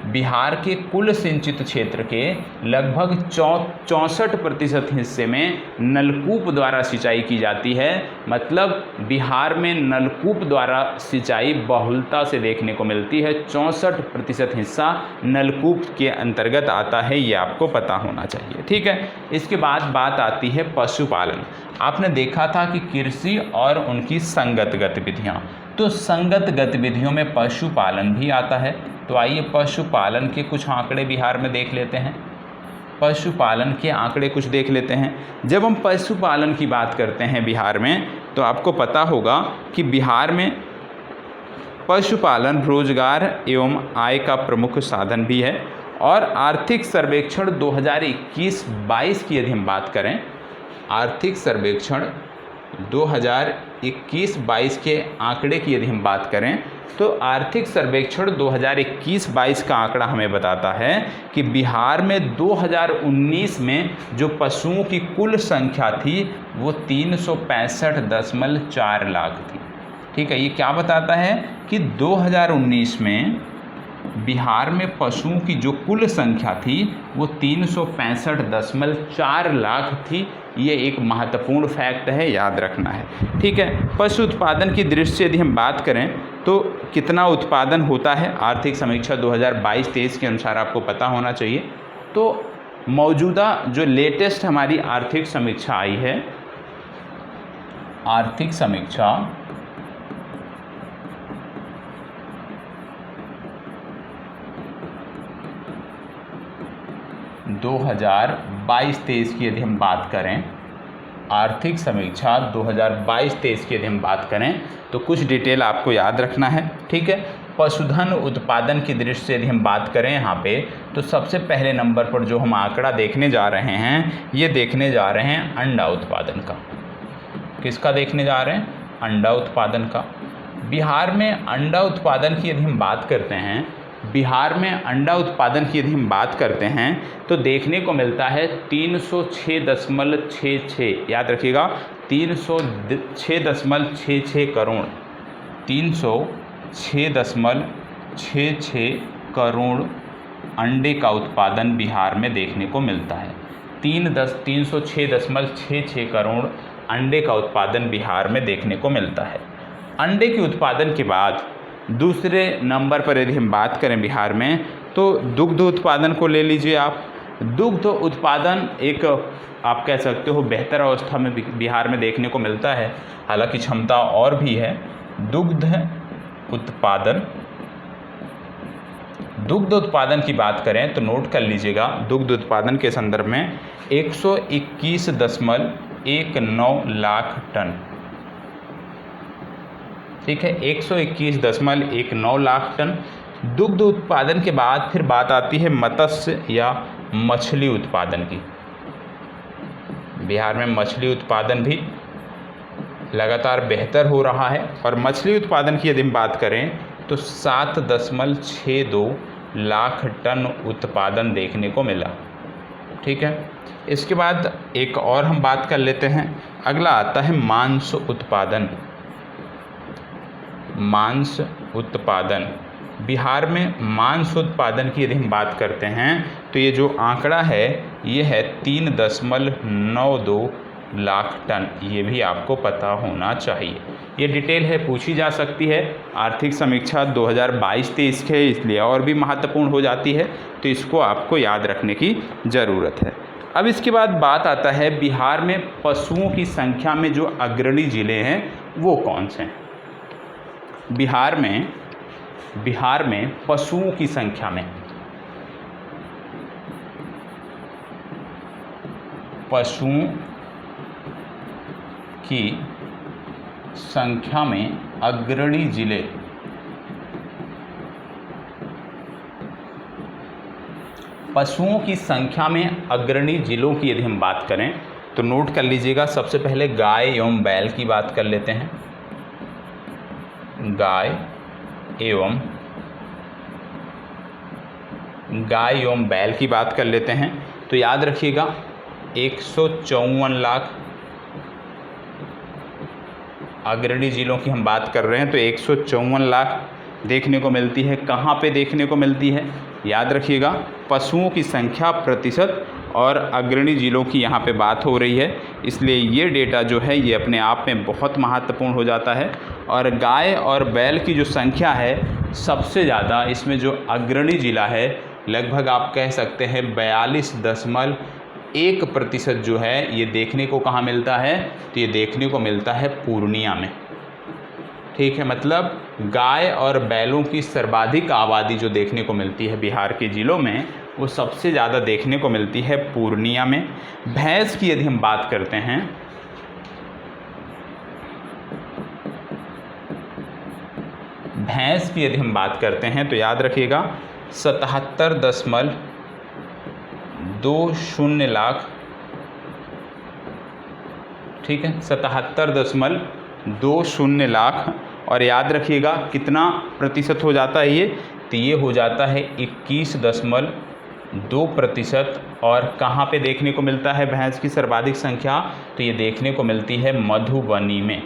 बिहार के कुल सिंचित क्षेत्र के लगभग 64% हिस्से में नलकूप द्वारा सिंचाई की जाती है। मतलब बिहार में नलकूप द्वारा सिंचाई बहुलता से देखने को मिलती है। 64% हिस्सा नलकूप के अंतर्गत आता है, ये आपको पता होना चाहिए। ठीक है, इसके बाद बात आती है पशुपालन। आपने देखा था कि कृषि और उनकी संगत गतिविधियाँ, तो संगत गतिविधियों में पशुपालन भी आता है। तो आइए पशुपालन के कुछ आंकड़े बिहार में देख लेते हैं। पशुपालन के आंकड़े कुछ देख लेते हैं। जब हम पशुपालन की बात करते हैं बिहार में तो आपको पता होगा कि बिहार में पशुपालन रोजगार एवं आय का प्रमुख साधन भी है। और आर्थिक सर्वेक्षण 2021-22 की यदि हम बात करें, आर्थिक सर्वेक्षण 2021-22 के आंकड़े की यदि हम बात करें तो आर्थिक सर्वेक्षण 2021-22 का आंकड़ा हमें बताता है कि बिहार में 2019 में जो पशुओं की कुल संख्या थी वो 365.4 लाख थी। ठीक है, ये क्या बताता है कि 2019 में बिहार में पशुओं की जो कुल संख्या थी वो 365.4 लाख थी। ये एक महत्वपूर्ण फैक्ट है, याद रखना है। ठीक है, पशु उत्पादन की दृष्टि से यदि हम बात करें तो कितना उत्पादन होता है, आर्थिक समीक्षा 2022-23 के अनुसार आपको पता होना चाहिए। तो मौजूदा जो लेटेस्ट हमारी आर्थिक समीक्षा आई है, आर्थिक समीक्षा 2022-23 की यदि हम बात करें, आर्थिक समीक्षा 2022-23 की यदि हम बात करें तो कुछ डिटेल आपको याद रखना है, ठीक है। पशुधन उत्पादन की दृष्टि से यदि हम बात करें यहाँ पे, तो सबसे पहले नंबर पर जो हम आंकड़ा देखने जा रहे हैं, ये देखने जा रहे हैं अंडा उत्पादन का। किसका देखने जा रहे हैं? अंडा उत्पादन का। बिहार में अंडा उत्पादन की यदि हम बात करते हैं, बिहार में अंडा उत्पादन की यदि हम बात करते हैं तो देखने को मिलता है 306.66, याद रखिएगा 306.66 करोड़, 306.66 करोड़ अंडे का उत्पादन बिहार में देखने को मिलता है। 306.66 करोड़ अंडे का उत्पादन बिहार में देखने को मिलता है। अंडे के उत्पादन के बाद दूसरे नंबर पर यदि हम बात करें बिहार में, तो दुग्ध उत्पादन को ले लीजिए आप। दुग्ध उत्पादन एक आप कह सकते हो बेहतर अवस्था में बिहार में देखने को मिलता है, हालांकि क्षमता और भी है। दुग्ध उत्पादन की बात करें तो नोट कर लीजिएगा, दुग्ध उत्पादन के संदर्भ में 121.19 लाख टन, ठीक है, 121.19 लाख टन दुग्ध उत्पादन के बाद फिर बात आती है मत्स्य या मछली उत्पादन की। बिहार में मछली उत्पादन भी लगातार बेहतर हो रहा है और मछली उत्पादन की यदि हम बात करें तो 7.62 लाख टन उत्पादन देखने को मिला, ठीक है। इसके बाद एक और हम बात कर लेते हैं, अगला आता है मांस उत्पादन। मांस उत्पादन, बिहार में मांस उत्पादन की यदि हम बात करते हैं तो ये जो आंकड़ा है ये है 3.92 लाख टन, ये भी आपको पता होना चाहिए। ये डिटेल है, पूछी जा सकती है। आर्थिक समीक्षा 2022-23 के इसलिए और भी महत्वपूर्ण हो जाती है, तो इसको आपको याद रखने की ज़रूरत है। अब इसके बाद बात आता है बिहार में पशुओं की संख्या में जो अग्रणी ज़िले हैं वो कौन से हैं। बिहार में पशुओं की संख्या में, पशुओं की संख्या में अग्रणी जिले, पशुओं की संख्या में अग्रणी जिलों की यदि हम बात करें तो नोट कर लीजिएगा। सबसे पहले गाय एवं बैल की बात कर लेते हैं। गाय एवं बैल की बात कर लेते हैं तो याद रखिएगा 154 लाख अग्रणी जिलों की हम बात कर रहे हैं तो 154 लाख देखने को मिलती है। कहाँ पे देखने को मिलती है? याद रखिएगा पशुओं की संख्या प्रतिशत और अग्रणी जिलों की यहाँ पे बात हो रही है, इसलिए ये डेटा जो है ये अपने आप में बहुत महत्वपूर्ण हो जाता है। और गाय और बैल की जो संख्या है सबसे ज़्यादा इसमें जो अग्रणी जिला है लगभग आप कह सकते हैं 42.1% जो है ये देखने को कहाँ मिलता है? तो ये देखने को मिलता है पूर्णिया में, ठीक है। मतलब गाय और बैलों की सर्वाधिक आबादी जो देखने को मिलती है बिहार के ज़िलों में वो सबसे ज़्यादा देखने को मिलती है पूर्णिया में। भैंस की यदि हम बात करते हैं, भैंस की यदि हम बात करते हैं तो याद रखिएगा 77.20 लाख, ठीक है, 77.20 लाख। और याद रखिएगा कितना प्रतिशत हो जाता है ये? तो ये हो जाता है 21.2%। और कहाँ पे देखने को मिलता है भैंस की सर्वाधिक संख्या? तो ये देखने को मिलती है मधुबनी में।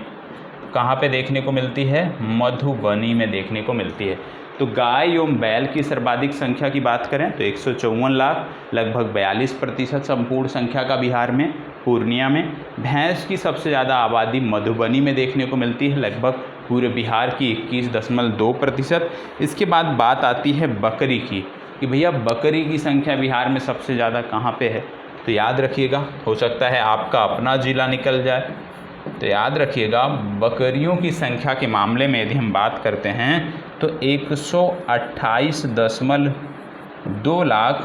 कहाँ पे देखने को मिलती है? मधुबनी में देखने को मिलती है। तो गाय एवं बैल की सर्वाधिक संख्या की बात करें तो 154 लाख, लगभग 42% संपूर्ण संख्या का बिहार में पूर्णिया में। भैंस की सबसे ज़्यादा आबादी मधुबनी में देखने को मिलती है, लगभग पूरे बिहार की 21.2%। इसके बाद बात आती है बकरी की। कि भैया बकरी की संख्या बिहार में सबसे ज़्यादा कहाँ पे है, तो याद रखिएगा, हो सकता है आपका अपना जिला निकल जाए, तो याद रखिएगा बकरियों की संख्या के मामले में यदि हम बात करते हैं तो 128.2 लाख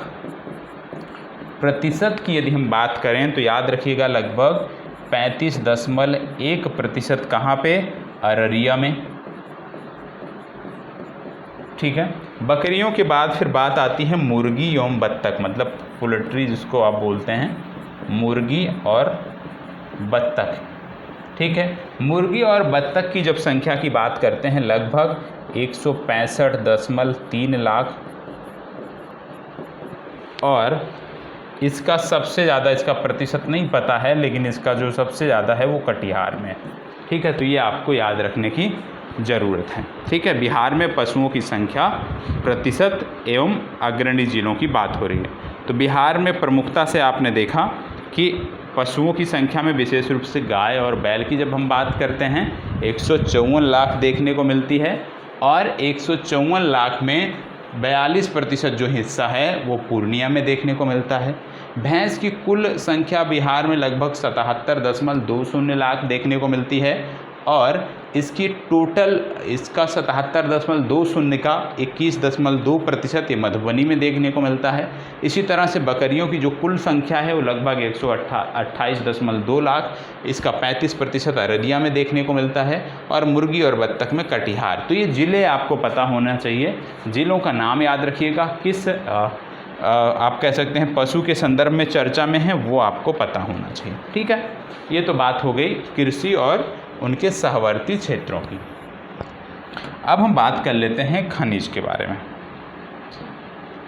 प्रतिशत की यदि हम बात करें तो याद रखिएगा लगभग 35.1% कहाँ पे, अररिया में। ठीक है, बकरियों के बाद फिर बात आती है मुर्गी एवं बत्तख, मतलब पोल्ट्री जिसको आप बोलते हैं, मुर्गी और बत्तख। ठीक है, मुर्गी और बत्तख की जब संख्या की बात करते हैं लगभग 165.3 लाख, और इसका सबसे ज़्यादा, इसका प्रतिशत नहीं पता है, लेकिन इसका जो सबसे ज़्यादा है वो कटिहार में। ठीक है, तो ये आपको याद रखने की ज़रूरत है। ठीक है, बिहार में पशुओं की संख्या, प्रतिशत एवं अग्रणी जिलों की बात हो रही है। तो बिहार में प्रमुखता से आपने देखा कि पशुओं की संख्या में विशेष रूप से गाय और बैल की जब हम बात करते हैं 154 लाख देखने को मिलती है, और 154 लाख में 42% जो हिस्सा है वो पूर्णिया में देखने को मिलता है। भैंस की कुल संख्या बिहार में लगभग 77.20 लाख देखने को मिलती है, और इसकी टोटल, इसका 77.20 का 21.2% ये मधुबनी में देखने को मिलता है। इसी तरह से बकरियों की जो कुल संख्या है वो लगभग 128.2 लाख, इसका 35% अररिया में देखने को मिलता है, और मुर्गी और बत्तख में कटिहार। तो ये ज़िले आपको पता होना चाहिए, ज़िलों का नाम याद रखिएगा, किस आप कह सकते हैं पशु के संदर्भ में चर्चा में है वो आपको पता होना चाहिए। ठीक है, ये तो बात हो गई कृषि और उनके सहवर्ती क्षेत्रों की। अब हम बात कर लेते हैं खनिज के बारे में।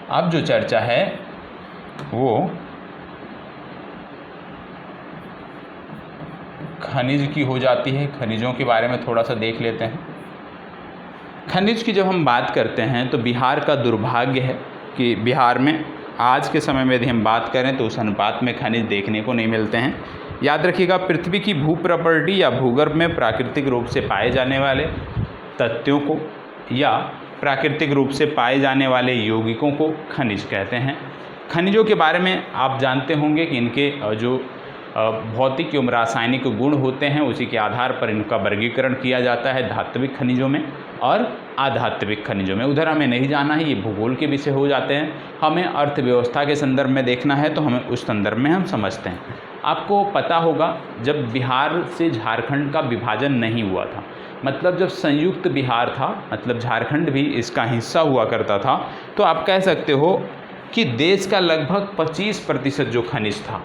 अब जो चर्चा है वो खनिज की हो जाती है। खनिजों के बारे में थोड़ा सा देख लेते हैं। खनिज की जब हम बात करते हैं तो बिहार का दुर्भाग्य है कि बिहार में आज के समय में यदि हम बात करें तो उस अनुपात में खनिज देखने को नहीं मिलते हैं। याद रखिएगा, पृथ्वी की भू प्रॉपर्टी या भूगर्भ में प्राकृतिक रूप से पाए जाने वाले तत्वों को या प्राकृतिक रूप से पाए जाने वाले यौगिकों को खनिज कहते हैं। खनिजों के बारे में आप जानते होंगे कि इनके जो भौतिक एवं रासायनिक गुण होते हैं उसी के आधार पर इनका वर्गीकरण किया जाता है धात्विक खनिजों में और अधात्विक खनिजों में। उधर हमें नहीं जाना है, ये भूगोल के विषय हो जाते हैं। हमें अर्थव्यवस्था के संदर्भ में देखना है तो हमें उस संदर्भ में हम समझते हैं। आपको पता होगा जब बिहार से झारखंड का विभाजन नहीं हुआ था, मतलब जब संयुक्त बिहार था, मतलब झारखंड भी इसका हिस्सा हुआ करता था, तो आप कह सकते हो कि देश का लगभग 25% जो खनिज था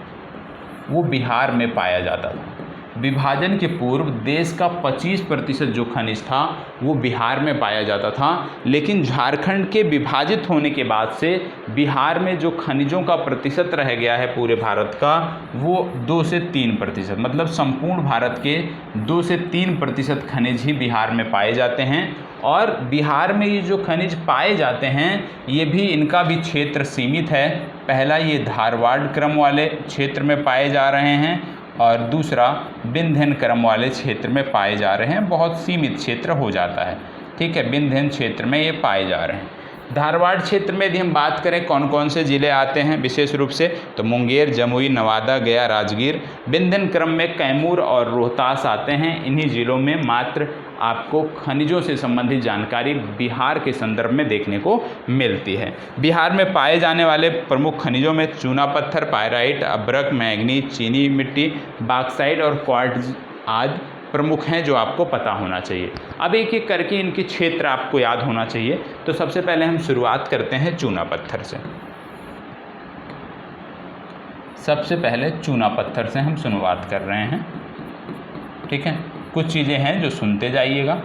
वो बिहार में पाया जाता था। विभाजन के पूर्व देश का 25% जो खनिज था वो बिहार में पाया जाता था, लेकिन झारखंड के विभाजित होने के बाद से बिहार में जो खनिजों का प्रतिशत रह गया है पूरे भारत का वो 2 से 3%, मतलब संपूर्ण भारत के 2 से 3% खनिज ही बिहार में पाए जाते हैं। और बिहार में ये जो खनिज पाए जाते हैं ये भी, इनका भी क्षेत्र सीमित है। पहला ये धारवाड़ क्रम वाले क्षेत्र में पाए जा रहे हैं और दूसरा विंध्यन क्रम वाले क्षेत्र में पाए जा रहे हैं। बहुत सीमित क्षेत्र हो जाता है। ठीक है, विंध्यन क्षेत्र में ये पाए जा रहे हैं। धारवाड़ क्षेत्र में यदि हम बात करें कौन कौन से ज़िले आते हैं विशेष रूप से, तो मुंगेर, जमुई, नवादा, गया, राजगीर। विंध्यन क्रम में कैमूर और रोहतास आते हैं। इन्हीं ज़िलों में मात्र आपको खनिजों से संबंधित जानकारी बिहार के संदर्भ में देखने को मिलती है। बिहार में पाए जाने वाले प्रमुख खनिजों में चूना पत्थर, पायराइट, अभ्रक, मैंगनीज, चीनी मिट्टी, बॉक्साइट और क्वार्ट्ज आदि प्रमुख हैं जो आपको पता होना चाहिए। अब एक एक करके इनके क्षेत्र आपको याद होना चाहिए। तो सबसे पहले हम शुरुआत करते हैं चूना पत्थर से। सबसे पहले चूना पत्थर से हम शुरुआत कर रहे हैं। ठीक है, कुछ चीज़ें हैं जो सुनते जाइएगा।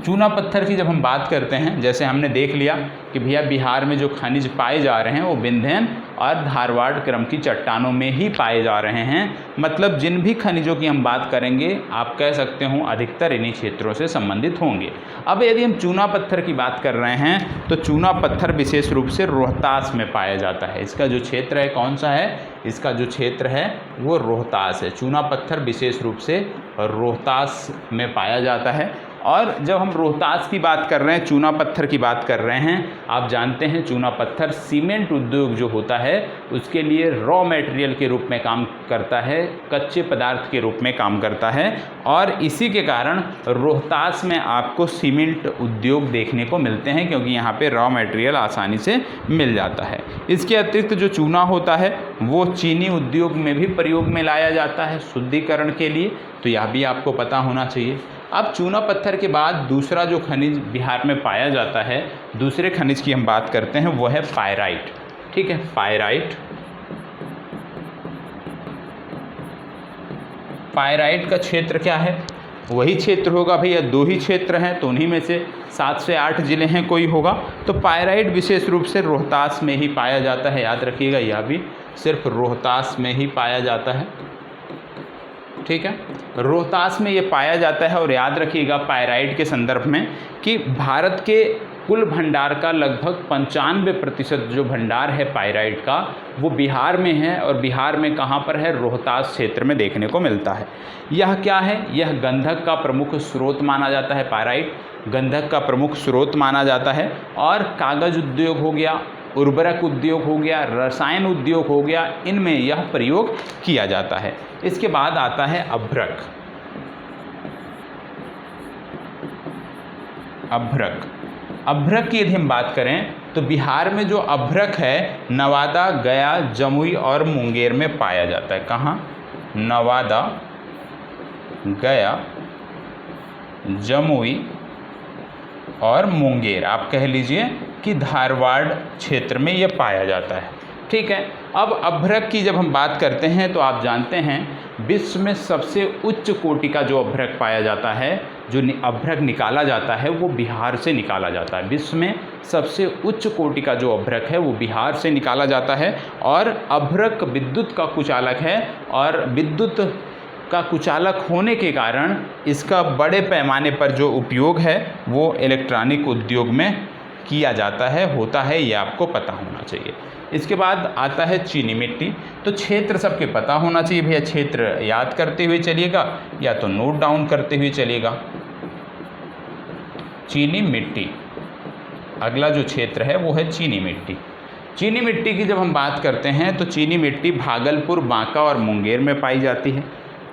चूना पत्थर की जब हम बात करते हैं, जैसे हमने देख लिया कि भैया बिहार में जो खनिज पाए जा रहे हैं वो विंध्यन और धारवाड़ क्रम की चट्टानों में ही पाए जा रहे हैं। मतलब जिन भी खनिजों की हम बात करेंगे आप कह सकते हो अधिकतर इन्हीं क्षेत्रों से संबंधित होंगे। अब यदि हम चूना पत्थर की बात कर रहे हैं तो चूना पत्थर विशेष रूप से रोहतास में पाया जाता है। इसका जो क्षेत्र है कौन सा है, इसका जो क्षेत्र है वो रोहतास है। चूना पत्थर विशेष रूप से रोहतास में पाया जाता है। और जब हम रोहतास की बात कर रहे हैं, चूना पत्थर की बात कर रहे हैं, आप जानते हैं चूना पत्थर सीमेंट उद्योग जो होता है उसके लिए रॉ मटेरियल के रूप में काम करता है, कच्चे पदार्थ के रूप में काम करता है, और इसी के कारण रोहतास में आपको सीमेंट उद्योग देखने को मिलते हैं, क्योंकि यहाँ पे रॉ मटेरियल आसानी से मिल जाता है। इसके अतिरिक्त जो चूना होता है वो चीनी उद्योग में भी प्रयोग में लाया जाता है शुद्धिकरण के लिए, तो यह भी आपको पता होना चाहिए। अब चूना पत्थर के बाद दूसरा जो खनिज बिहार में पाया जाता है, दूसरे खनिज की हम बात करते हैं, वो है पायराइट। ठीक है, पायराइट। पायराइट का क्षेत्र क्या है? वही क्षेत्र होगा भैया, दो ही क्षेत्र हैं तो उन्हीं में से 7 से 8 ज़िले हैं कोई होगा। तो पायराइट विशेष रूप से रोहतास में ही पाया जाता है, याद रखिएगा, यह भी सिर्फ रोहतास में ही पाया जाता है। ठीक है, रोहतास में ये पाया जाता है। और याद रखिएगा पायराइट के संदर्भ में कि भारत के कुल भंडार का लगभग 95% जो भंडार है पायराइट का वो बिहार में है, और बिहार में कहाँ पर है? रोहतास क्षेत्र में देखने को मिलता है। यह क्या है? यह गंधक का प्रमुख स्रोत माना जाता है। पायराइट गंधक का प्रमुख स्रोत माना जाता है, और कागज उद्योग हो गया, उर्वरक उद्योग हो गया, रसायन उद्योग हो गया, इनमें यह प्रयोग किया जाता है। इसके बाद आता है अभ्रक। अभ्रक अभ्रक की यदि हम बात करें तो बिहार में जो अभ्रक है नवादा, गया, जमुई और मुंगेर में पाया जाता है। कहाँ? नवादा, गया, जमुई और मुंगेर, आप कह लीजिए कि धारवाड़ क्षेत्र में यह पाया जाता है। ठीक है, अब अभ्रक की जब हम बात करते हैं तो आप जानते हैं विश्व में सबसे उच्च कोटि का जो अभ्रक पाया जाता है, जो अभ्रक निकाला जाता है वो बिहार से निकाला जाता है। विश्व में सबसे उच्च कोटि का जो अभ्रक है वो बिहार से निकाला जाता है, और अभ्रक विद्युत का कुचालक है, और विद्युत का कुचालक होने के कारण इसका बड़े पैमाने पर जो उपयोग है वो इलेक्ट्रॉनिक उद्योग में किया जाता है, होता है, ये आपको पता होना चाहिए। इसके बाद आता है चीनी मिट्टी। तो क्षेत्र सबके पता होना चाहिए भैया, क्षेत्र याद करते हुए चलिएगा या तो नोट डाउन करते हुए चलिएगा। चीनी मिट्टी, अगला जो क्षेत्र है वो है चीनी मिट्टी। चीनी मिट्टी की जब हम बात करते हैं तो चीनी मिट्टी भागलपुर, बांका और मुंगेर में पाई जाती है।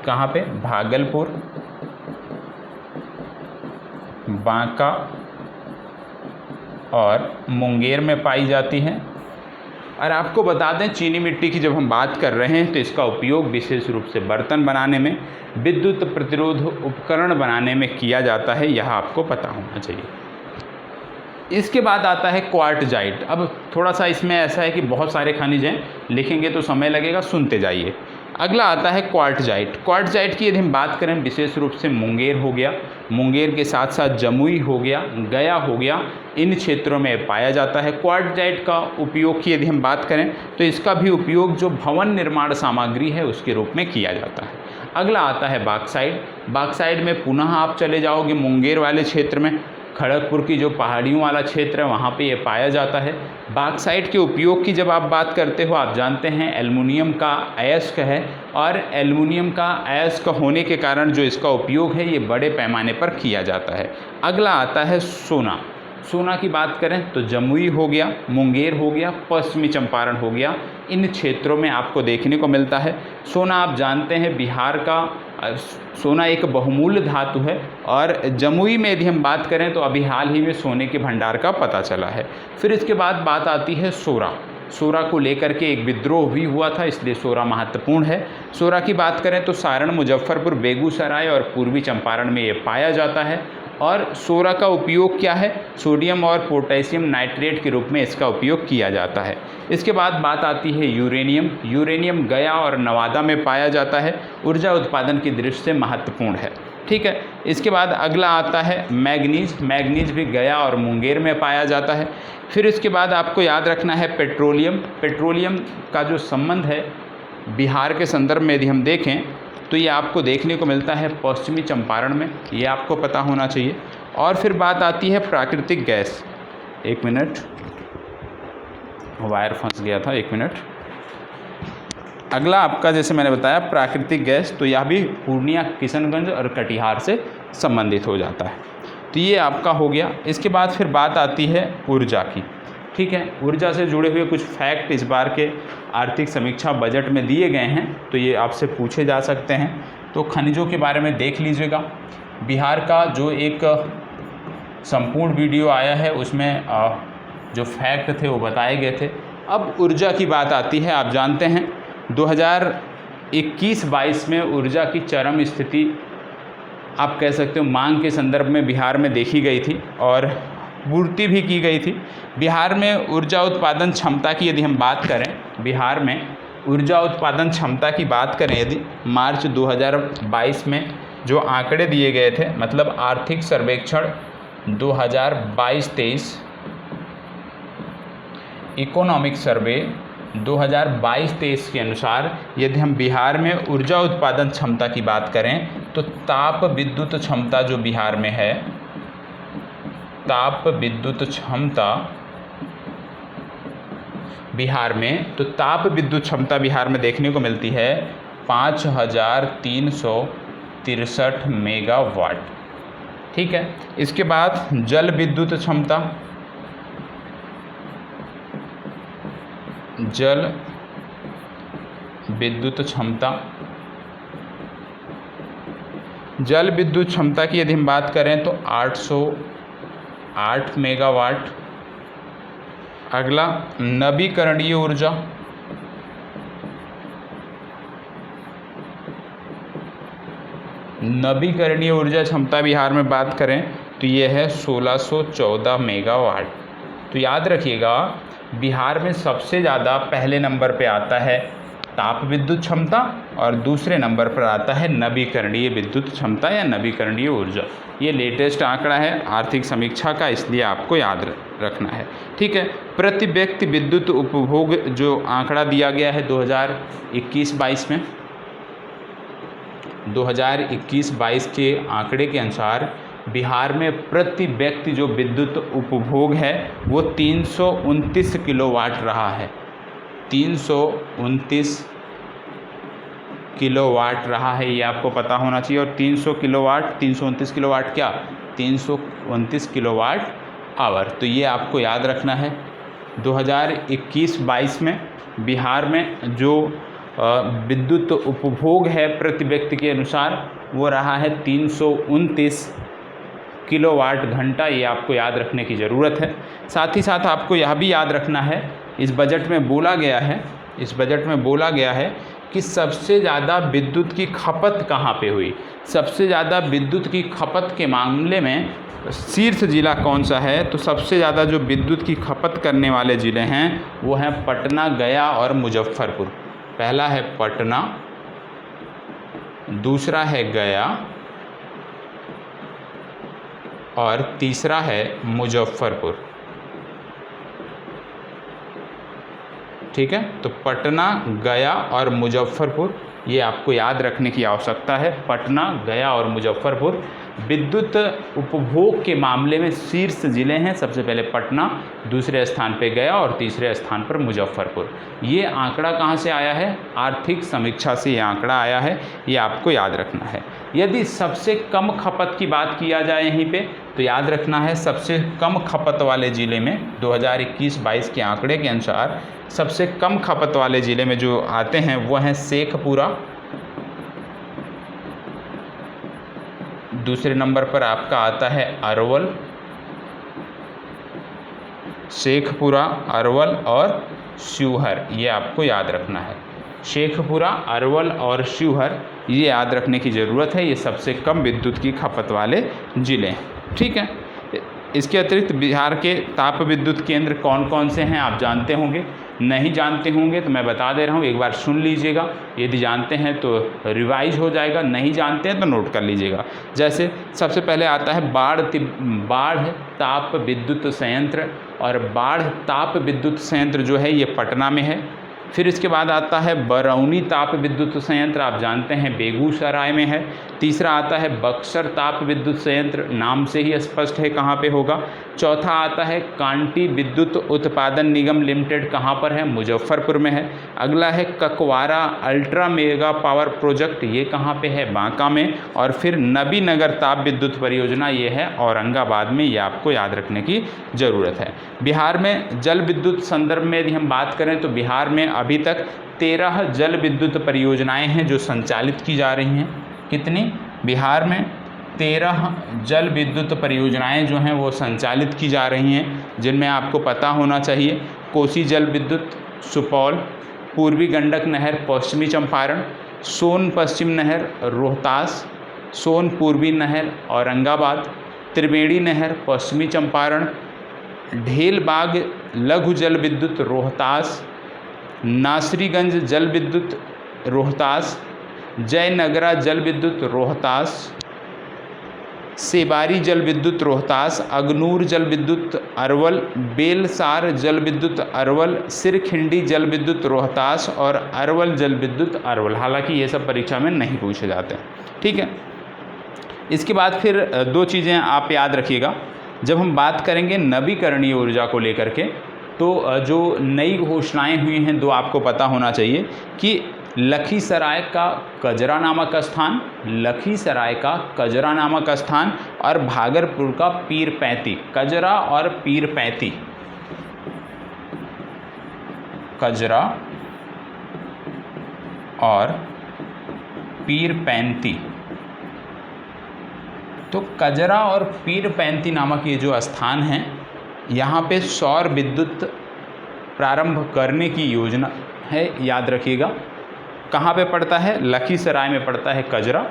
कहाँ पे? भागलपुर, बांका और मुंगेर में पाई जाती है। और आपको बता दें चीनी मिट्टी की जब हम बात कर रहे हैं तो इसका उपयोग विशेष रूप से बर्तन बनाने में, विद्युत प्रतिरोध उपकरण बनाने में किया जाता है, यह आपको पता होना चाहिए। इसके बाद आता है क्वार्टजाइट। अब थोड़ा सा इसमें ऐसा है कि बहुत सारे खनिज हैं, लिखेंगे तो समय लगेगा, सुनते जाइए। अगला आता है क्वार्टजाइट। क्वार्टजाइट की यदि हम बात करें विशेष रूप से मुंगेर हो गया, मुंगेर के साथ साथ जमुई हो गया, गया हो गया, इन क्षेत्रों में पाया जाता है। क्वार्टजाइट का उपयोग की यदि हम बात करें तो इसका भी उपयोग जो भवन निर्माण सामग्री है उसके रूप में किया जाता है। अगला आता है बॉक्साइट। बॉक्साइट में पुनः आप चले जाओगे मुंगेर वाले क्षेत्र में, खड़गपुर की जो पहाड़ियों वाला क्षेत्र है वहाँ पे ये पाया जाता है। बॉक्साइट के उपयोग की जब आप बात करते हो, आप जानते हैं एल्युमिनियम का अयस्क है, और एल्युमिनियम का अयस्क होने के कारण जो इसका उपयोग है ये बड़े पैमाने पर किया जाता है। अगला आता है सोना। सोना की बात करें तो जमुई हो गया, मुंगेर हो गया, पश्चिमी चंपारण हो गया, इन क्षेत्रों में आपको देखने को मिलता है। सोना आप जानते हैं बिहार का सोना एक बहुमूल्य धातु है, और जमुई में यदि हम बात करें तो अभी हाल ही में सोने के भंडार का पता चला है। फिर इसके बाद बात आती है सोरा। सोरा को लेकर के एक विद्रोह भी हुआ था, इसलिए सोरा महत्वपूर्ण है। सोरा की बात करें तो सारण, मुजफ्फरपुर, बेगूसराय और पूर्वी चंपारण में ये पाया जाता है। और सोरा का उपयोग क्या है? सोडियम और पोटेशियम नाइट्रेट के रूप में इसका उपयोग किया जाता है। इसके बाद बात आती है यूरेनियम। यूरेनियम गया और नवादा में पाया जाता है, ऊर्जा उत्पादन की दृष्टि से महत्वपूर्ण है। ठीक है, इसके बाद अगला आता है मैग्नीज। मैग्नीज भी गया और मुंगेर में पाया जाता है। फिर इसके बाद आपको याद रखना है पेट्रोलियम। पेट्रोलियम का जो संबंध है बिहार के संदर्भ में यदि हम देखें तो ये आपको देखने को मिलता है पश्चिमी चंपारण में, ये आपको पता होना चाहिए। और फिर बात आती है प्राकृतिक गैस। एक मिनट, वायर फंस गया था, एक मिनट। अगला आपका जैसे मैंने बताया प्राकृतिक गैस, तो यह भी पूर्णिया, किशनगंज और कटिहार से संबंधित हो जाता है। तो ये आपका हो गया। इसके बाद फिर बात आती है ऊर्जा की, ठीक है। ऊर्जा से जुड़े हुए कुछ फैक्ट इस बार के आर्थिक समीक्षा बजट में दिए गए हैं, तो ये आपसे पूछे जा सकते हैं। तो खनिजों के बारे में देख लीजिएगा। बिहार का जो एक संपूर्ण वीडियो आया है उसमें जो फैक्ट थे वो बताए गए थे। अब ऊर्जा की बात आती है। आप जानते हैं 2021-22 में ऊर्जा की चरम स्थिति आप कह सकते हो मांग के संदर्भ में बिहार में देखी गई थी और पूर्ति भी की गई थी। बिहार में ऊर्जा उत्पादन क्षमता की यदि हम बात करें, बिहार में ऊर्जा उत्पादन क्षमता की बात करें यदि, मार्च 2022 में जो आंकड़े दिए गए थे, मतलब आर्थिक सर्वेक्षण 2022-23, इकोनॉमिक सर्वे 2022-23 के अनुसार यदि हम बिहार में ऊर्जा उत्पादन क्षमता की बात करें तो ताप विद्युत क्षमता जो बिहार में है, ताप विद्युत क्षमता बिहार में, तो ताप विद्युत क्षमता बिहार में देखने को मिलती है 5363 मेगावाट, ठीक है। इसके बाद जल विद्युत क्षमता, जल विद्युत क्षमता, जल विद्युत क्षमता की यदि हम बात करें तो 808 मेगावाट। अगला नवीकरणीय ऊर्जा, नवीकरणीय ऊर्जा क्षमता बिहार में बात करें तो ये है 1614 मेगावाट। तो याद रखिएगा बिहार में सबसे ज़्यादा पहले नंबर पे आता है ताप विद्युत क्षमता और दूसरे नंबर पर आता है नवीकरणीय विद्युत क्षमता या नवीकरणीय ऊर्जा। ये लेटेस्ट आंकड़ा है आर्थिक समीक्षा का, इसलिए आपको याद रखना है, ठीक है। प्रति व्यक्ति विद्युत उपभोग जो आंकड़ा दिया गया है 2021-22 में, 2021-22 के आंकड़े के अनुसार बिहार में प्रति व्यक्ति जो विद्युत उपभोग है वो 329 किलोवाट रहा है, 329 किलोवाट रहा है, ये आपको पता होना चाहिए। और 329 किलोवाट क्या, 329 किलोवाट आवर, तो ये आपको याद रखना है। 2021-22 में बिहार में जो विद्युत उपभोग है प्रति व्यक्ति के अनुसार वो रहा है 329 किलोवाट घंटा, ये आपको याद रखने की ज़रूरत है। साथ ही साथ आपको यह भी याद रखना है, इस बजट में बोला गया है, इस बजट में बोला गया है कि सबसे ज़्यादा विद्युत की खपत कहाँ पे हुई। सबसे ज़्यादा विद्युत की खपत के मामले में शीर्ष जिला कौन सा है, तो सबसे ज़्यादा जो विद्युत की खपत करने वाले ज़िले हैं वो हैं पटना, गया और मुजफ्फरपुर। पहला है पटना, दूसरा है गया और तीसरा है मुजफ्फरपुर, ठीक है। तो पटना, गया और मुजफ्फरपुर ये आपको याद रखने की आवश्यकता है। पटना, गया और मुजफ्फरपुर विद्युत उपभोग के मामले में शीर्ष जिले हैं। सबसे पहले पटना, दूसरे स्थान पे गया और तीसरे स्थान पर मुजफ्फरपुर। ये आंकड़ा कहाँ से आया है, आर्थिक समीक्षा से ये आंकड़ा आया है, ये आपको याद रखना है। यदि सबसे कम खपत की बात किया जाए यहीं पे तो याद रखना है सबसे कम खपत वाले ज़िले में 2021-22 के आंकड़े के अनुसार सबसे कम खपत वाले ज़िले में जो आते हैं वो हैं शेखपुरा, दूसरे नंबर पर आपका आता है अरवल, शेखपुरा, अरवल और शिवहर, ये आपको याद रखना है। शेखपुरा, अरवल और शिवहर ये याद रखने की ज़रूरत है, ये सबसे कम विद्युत की खपत वाले ज़िले हैं, ठीक है। इसके अतिरिक्त बिहार के ताप विद्युत केंद्र कौन कौन से हैं आप जानते होंगे, नहीं जानते होंगे तो मैं बता दे रहा हूँ, एक बार सुन लीजिएगा। यदि जानते हैं तो रिवाइज हो जाएगा, नहीं जानते हैं तो नोट कर लीजिएगा। जैसे सबसे पहले आता है बाढ़ ताप विद्युत संयंत्र, और बाढ़ ताप विद्युत संयंत्र जो है ये पटना में है। फिर इसके बाद आता है बरौनी ताप विद्युत संयंत्र, आप जानते हैं बेगूसराय में है। तीसरा आता है बक्सर ताप विद्युत संयंत्र, नाम से ही स्पष्ट है कहाँ पे होगा। चौथा आता है कांटी विद्युत उत्पादन निगम लिमिटेड, कहाँ पर है, मुजफ्फरपुर में है। अगला है Kakwara ultra mega power project, ये कहाँ पे है, बांका में। और फिर नबीनगर ताप विद्युत परियोजना, ये है औरंगाबाद में, ये आपको याद रखने की ज़रूरत है। बिहार में जल विद्युत संदर्भ में यदि हम बात करें तो बिहार में अभी तक 13 जल विद्युत परियोजनाएं हैं जो संचालित की जा रही हैं। कितनी, बिहार में 13 जल विद्युत परियोजनाएं जो हैं वो संचालित की जा रही हैं, जिनमें आपको पता होना चाहिए कोसी जल विद्युत सुपौल, पूर्वी गंडक नहर पश्चिमी चंपारण, सोन पश्चिम नहर रोहतास, सोन पूर्वी नहर औरंगाबाद, त्रिवेणी नहर पश्चिमी चंपारण, ढेलबाग लघु जल विद्युत रोहतास, नासरीगंज जल विद्युत रोहतास, जयनगरा जल विद्युत रोहतास, सेबारी जल विद्युत रोहतास, अगनूर जल विद्युत अरवल, बेलसार जल विद्युत अरवल, सिरखिंडी जल विद्युत रोहतास और अरवल जल विद्युत अरवल। हालांकि ये सब परीक्षा में नहीं पूछे जाते हैं, ठीक है। इसके बाद फिर दो चीज़ें आप याद रखिएगा, जब हम बात करेंगे नवीकरणीय ऊर्जा को लेकर के, तो जो नई घोषणाएं हुई हैं दो आपको पता होना चाहिए कि लखीसराय का कजरा नामक स्थान, लखीसराय का कजरा नामक स्थान और भागलपुर का पीरपैंती, कजरा और पीरपैंती, कजरा और पीरपैंती। तो कजरा और पीरपैंती नामक ये जो स्थान हैं, यहाँ पे सौर विद्युत प्रारंभ करने की योजना है, याद रखिएगा। कहाँ पे पड़ता है, लखीसराय में पड़ता है कजरा,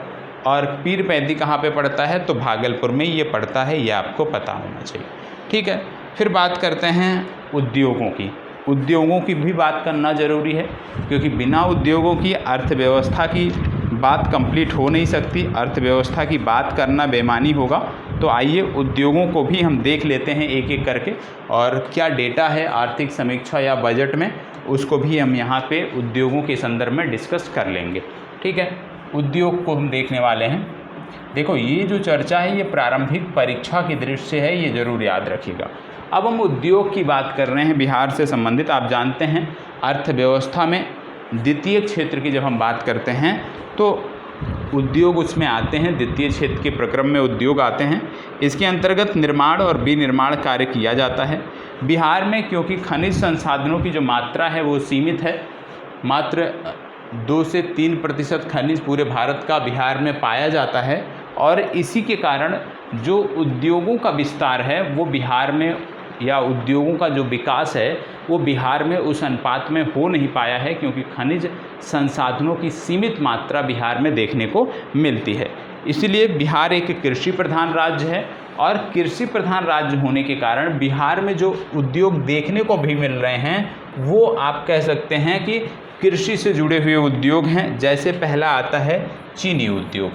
और पीरपैंती कहाँ पे पड़ता है, तो भागलपुर में ये पड़ता है, ये आपको पता होना चाहिए, ठीक है। फिर बात करते हैं उद्योगों की। उद्योगों की भी बात करना ज़रूरी है, क्योंकि बिना उद्योगों की अर्थव्यवस्था की बात कंप्लीट हो नहीं सकती, अर्थव्यवस्था की बात करना बेमानी होगा। तो आइए उद्योगों को भी हम देख लेते हैं एक एक करके, और क्या डेटा है आर्थिक समीक्षा या बजट में, उसको भी हम यहाँ पे उद्योगों के संदर्भ में डिस्कस कर लेंगे, ठीक है। उद्योग को हम देखने वाले हैं। देखो, ये जो चर्चा है ये प्रारंभिक परीक्षा की दृष्टि से है, ये ज़रूर याद रखिएगा। अब हम उद्योग की बात कर रहे हैं बिहार से संबंधित। आप जानते हैं अर्थव्यवस्था में द्वितीय क्षेत्र की जब हम बात करते हैं तो उद्योग उसमें आते हैं, द्वितीय क्षेत्र के प्रक्रम में उद्योग आते हैं। इसके अंतर्गत निर्माण और विनिर्माण कार्य किया जाता है। बिहार में क्योंकि खनिज संसाधनों की जो मात्रा है वो सीमित है, मात्र 2 से 3% खनिज पूरे भारत का बिहार में पाया जाता है, और इसी के कारण जो उद्योगों का विस्तार है वो बिहार में, या उद्योगों का जो विकास है वो बिहार में उस अनुपात में हो नहीं पाया है, क्योंकि खनिज संसाधनों की सीमित मात्रा बिहार में देखने को मिलती है। इसलिए बिहार एक कृषि प्रधान राज्य है, और कृषि प्रधान राज्य होने के कारण बिहार में जो उद्योग देखने को भी मिल रहे हैं वो आप कह सकते हैं कि कृषि से जुड़े हुए उद्योग हैं। जैसे पहला आता है चीनी उद्योग,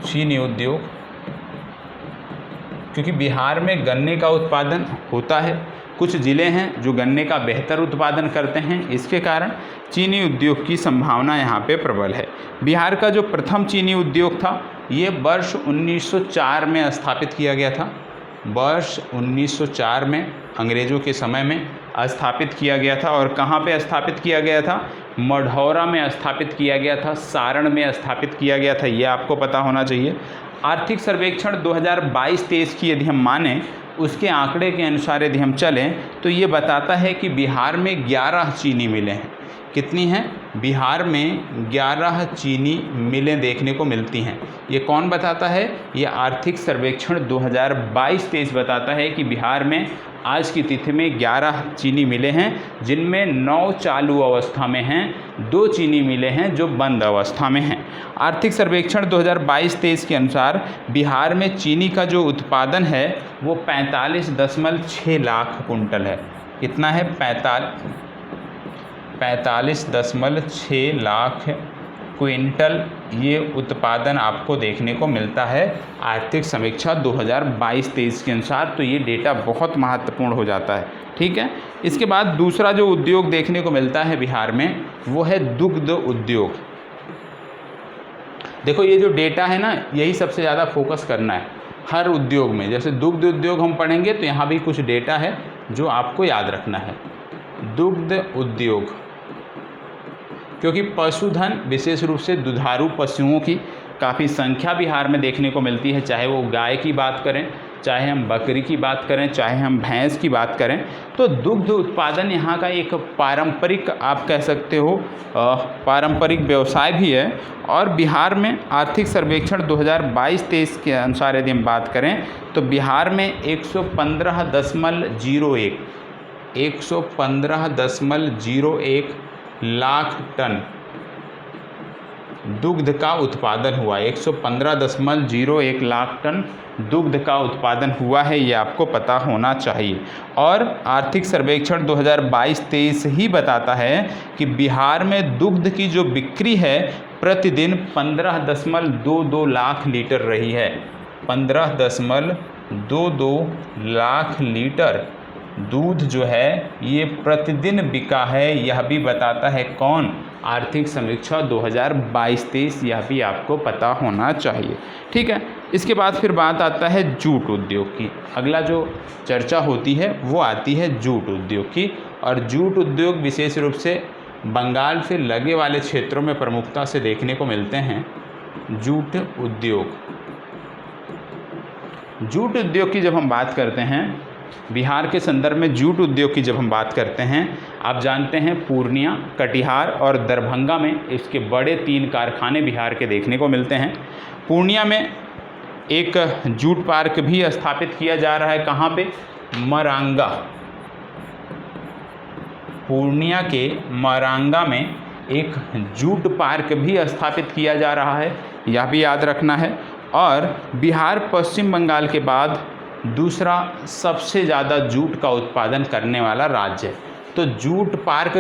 चीनी उद्योग, क्योंकि बिहार में गन्ने का उत्पादन होता है, कुछ ज़िले हैं जो गन्ने का बेहतर उत्पादन करते हैं, इसके कारण चीनी उद्योग की संभावना यहाँ पे प्रबल है। बिहार का जो प्रथम चीनी उद्योग था ये वर्ष 1904 में स्थापित किया गया था, वर्ष 1904 में अंग्रेज़ों के समय में स्थापित किया गया था। और कहाँ पे स्थापित किया गया था, मढ़ौरा में स्थापित किया गया था, सारण में स्थापित किया गया था, ये आपको पता होना चाहिए। आर्थिक सर्वेक्षण 2022-23 की यदि हम माने, उसके आंकड़े के अनुसार यदि हम चलें तो ये बताता है कि बिहार में 11 चीनी मिलें हैं। कितनी हैं, बिहार में 11 चीनी मिलें देखने को मिलती हैं। ये कौन बताता है, ये आर्थिक सर्वेक्षण 2022-23 बताता है कि बिहार में आज की तिथि में 11 चीनी मिलें हैं, जिनमें 9 चालू अवस्था में हैं, 2 चीनी मिलें हैं जो बंद अवस्था में हैं। आर्थिक सर्वेक्षण 2022-23 के अनुसार बिहार में चीनी का जो उत्पादन है वो 45.6 लाख कुंटल है। कितना है, 45.6 लाख क्विंटल ये उत्पादन आपको देखने को मिलता है आर्थिक समीक्षा 2022-23 के अनुसार। तो ये डेटा बहुत महत्वपूर्ण हो जाता है, ठीक है। इसके बाद दूसरा जो उद्योग देखने को मिलता है बिहार में वो है दुग्ध उद्योग। देखो ये जो डेटा है ना, यही सबसे ज़्यादा फोकस करना है हर उद्योग में। जैसे दुग्ध उद्योग हम पढ़ेंगे तो यहाँ भी कुछ डेटा है जो आपको याद रखना है। दुग्ध उद्योग, क्योंकि पशुधन विशेष रूप से दुधारू पशुओं की काफ़ी संख्या बिहार में देखने को मिलती है, चाहे वो गाय की बात करें, चाहे हम बकरी की बात करें, चाहे हम भैंस की बात करें। तो दुग्ध उत्पादन यहाँ का एक पारंपरिक, आप कह सकते हो पारंपरिक व्यवसाय भी है। और बिहार में आर्थिक सर्वेक्षण 2022-23 के अनुसार यदि हम बात करें तो बिहार में 115.01 लाख टन दुग्ध का उत्पादन हुआ। 115.01 लाख टन दुग्ध का उत्पादन हुआ है, ये आपको पता होना चाहिए। और आर्थिक सर्वेक्षण 2022-23 ही बताता है कि बिहार में दुग्ध की जो बिक्री है प्रतिदिन 15.22 लाख लीटर रही है। 15.22 लाख लीटर दूध जो है ये प्रतिदिन बिका है। यह भी बताता है कौन? आर्थिक समीक्षा 2022-23, यह भी आपको पता होना चाहिए, ठीक है। इसके बाद फिर बात आता है जूट उद्योग की। अगला जो चर्चा होती है वो आती है जूट उद्योग की। और जूट उद्योग विशेष रूप से बंगाल से लगे वाले क्षेत्रों में प्रमुखता से देखने को मिलते हैं। जूट उद्योग, जूट उद्योग की जब हम बात करते हैं, बिहार के संदर्भ में जूट उद्योग की जब हम बात करते हैं, आप जानते हैं पूर्णिया, कटिहार और दरभंगा में इसके बड़े 3 कारखाने बिहार के देखने को मिलते हैं। पूर्णिया में एक जूट पार्क भी स्थापित किया जा रहा है। कहाँ पे? मरांगा। पूर्णिया के मरांगा में एक जूट पार्क भी स्थापित किया जा रहा है, यह भी याद रखना है। और बिहार पश्चिम बंगाल के बाद दूसरा सबसे ज़्यादा जूट का उत्पादन करने वाला राज्य है। तो जूट पार्क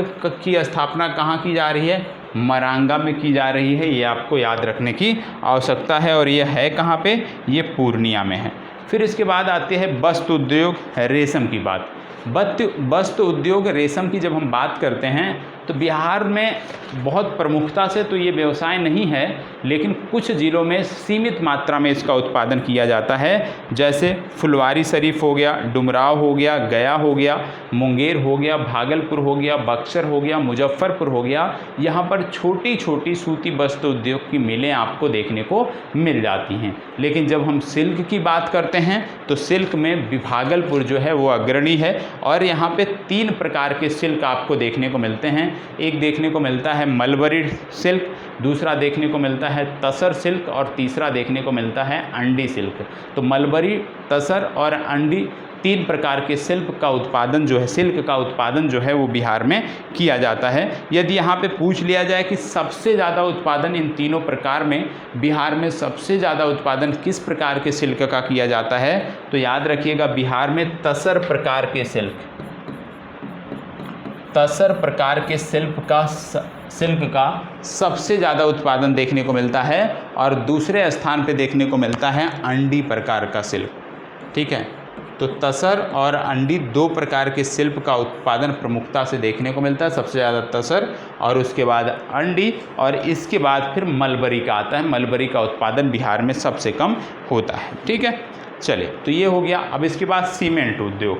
की स्थापना कहाँ की जा रही है? मरांगा में की जा रही है, ये आपको याद रखने की आवश्यकता है। और ये है कहाँ पे? ये पूर्णिया में है। फिर इसके बाद आते हैं वस्त्र उद्योग, रेशम की बात। वस्त्र उद्योग रेशम की जब हम बात करते हैं तो बिहार में बहुत प्रमुखता से तो ये व्यवसाय नहीं है, लेकिन कुछ ज़िलों में सीमित मात्रा में इसका उत्पादन किया जाता है। जैसे फुलवारी शरीफ हो गया, डुमराव हो गया, गया हो गया, मुंगेर हो गया, भागलपुर हो गया, बक्सर हो गया, मुजफ्फरपुर हो गया। यहाँ पर छोटी छोटी सूती वस्त्र उद्योग की मिलें आपको देखने को मिल जाती हैं। लेकिन जब हम सिल्क की बात करते हैं तो सिल्क में भागलपुर जो है वो अग्रणी है। और यहाँ पे 3 प्रकार के सिल्क आपको देखने को मिलते हैं। एक देखने को मिलता है मलबरी सिल्क, दूसरा देखने को मिलता है तसर सिल्क और तीसरा देखने को मिलता है अंडी सिल्क। तो मलबरी, तसर और अंडी 3 प्रकार के सिल्क का उत्पादन जो है वो बिहार में किया जाता है। यदि यहाँ पे पूछ लिया जाए कि सबसे ज़्यादा उत्पादन इन तीनों प्रकार में, बिहार में सबसे ज़्यादा उत्पादन किस प्रकार के सिल्क का किया जाता है, तो याद रखिएगा बिहार में तसर प्रकार के सिल्क का सबसे ज़्यादा उत्पादन देखने को मिलता है। और दूसरे स्थान पे देखने को मिलता है अंडी प्रकार का सिल्क, ठीक है। तो तसर और अंडी 2 प्रकार के शिल्प का उत्पादन प्रमुखता से देखने को मिलता है। सबसे ज़्यादा तसर और उसके बाद अंडी, और इसके बाद फिर मलबरी का आता है। मलबरी का उत्पादन बिहार में सबसे कम होता है, ठीक है। चलिए, तो ये हो गया। अब इसके बाद सीमेंट उद्योग।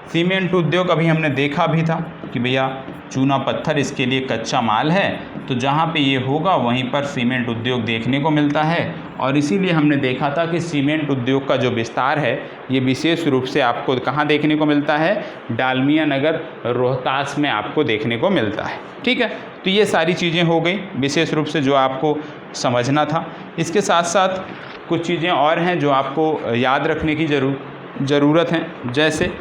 सीमेंट उद्योग अभी हमने देखा भी था कि भैया चूना पत्थर इसके लिए कच्चा माल है, तो जहाँ पे ये होगा वहीं पर सीमेंट उद्योग देखने को मिलता है। और इसीलिए हमने देखा था कि सीमेंट उद्योग का जो विस्तार है ये विशेष रूप से आपको कहाँ देखने को मिलता है? डालमिया नगर, रोहतास में आपको देखने को मिलता है, ठीक है। तो ये सारी चीज़ें हो गई विशेष रूप से जो आपको समझना था। इसके साथ साथ कुछ चीज़ें और हैं जो आपको याद रखने की ज़रूरत है। जैसे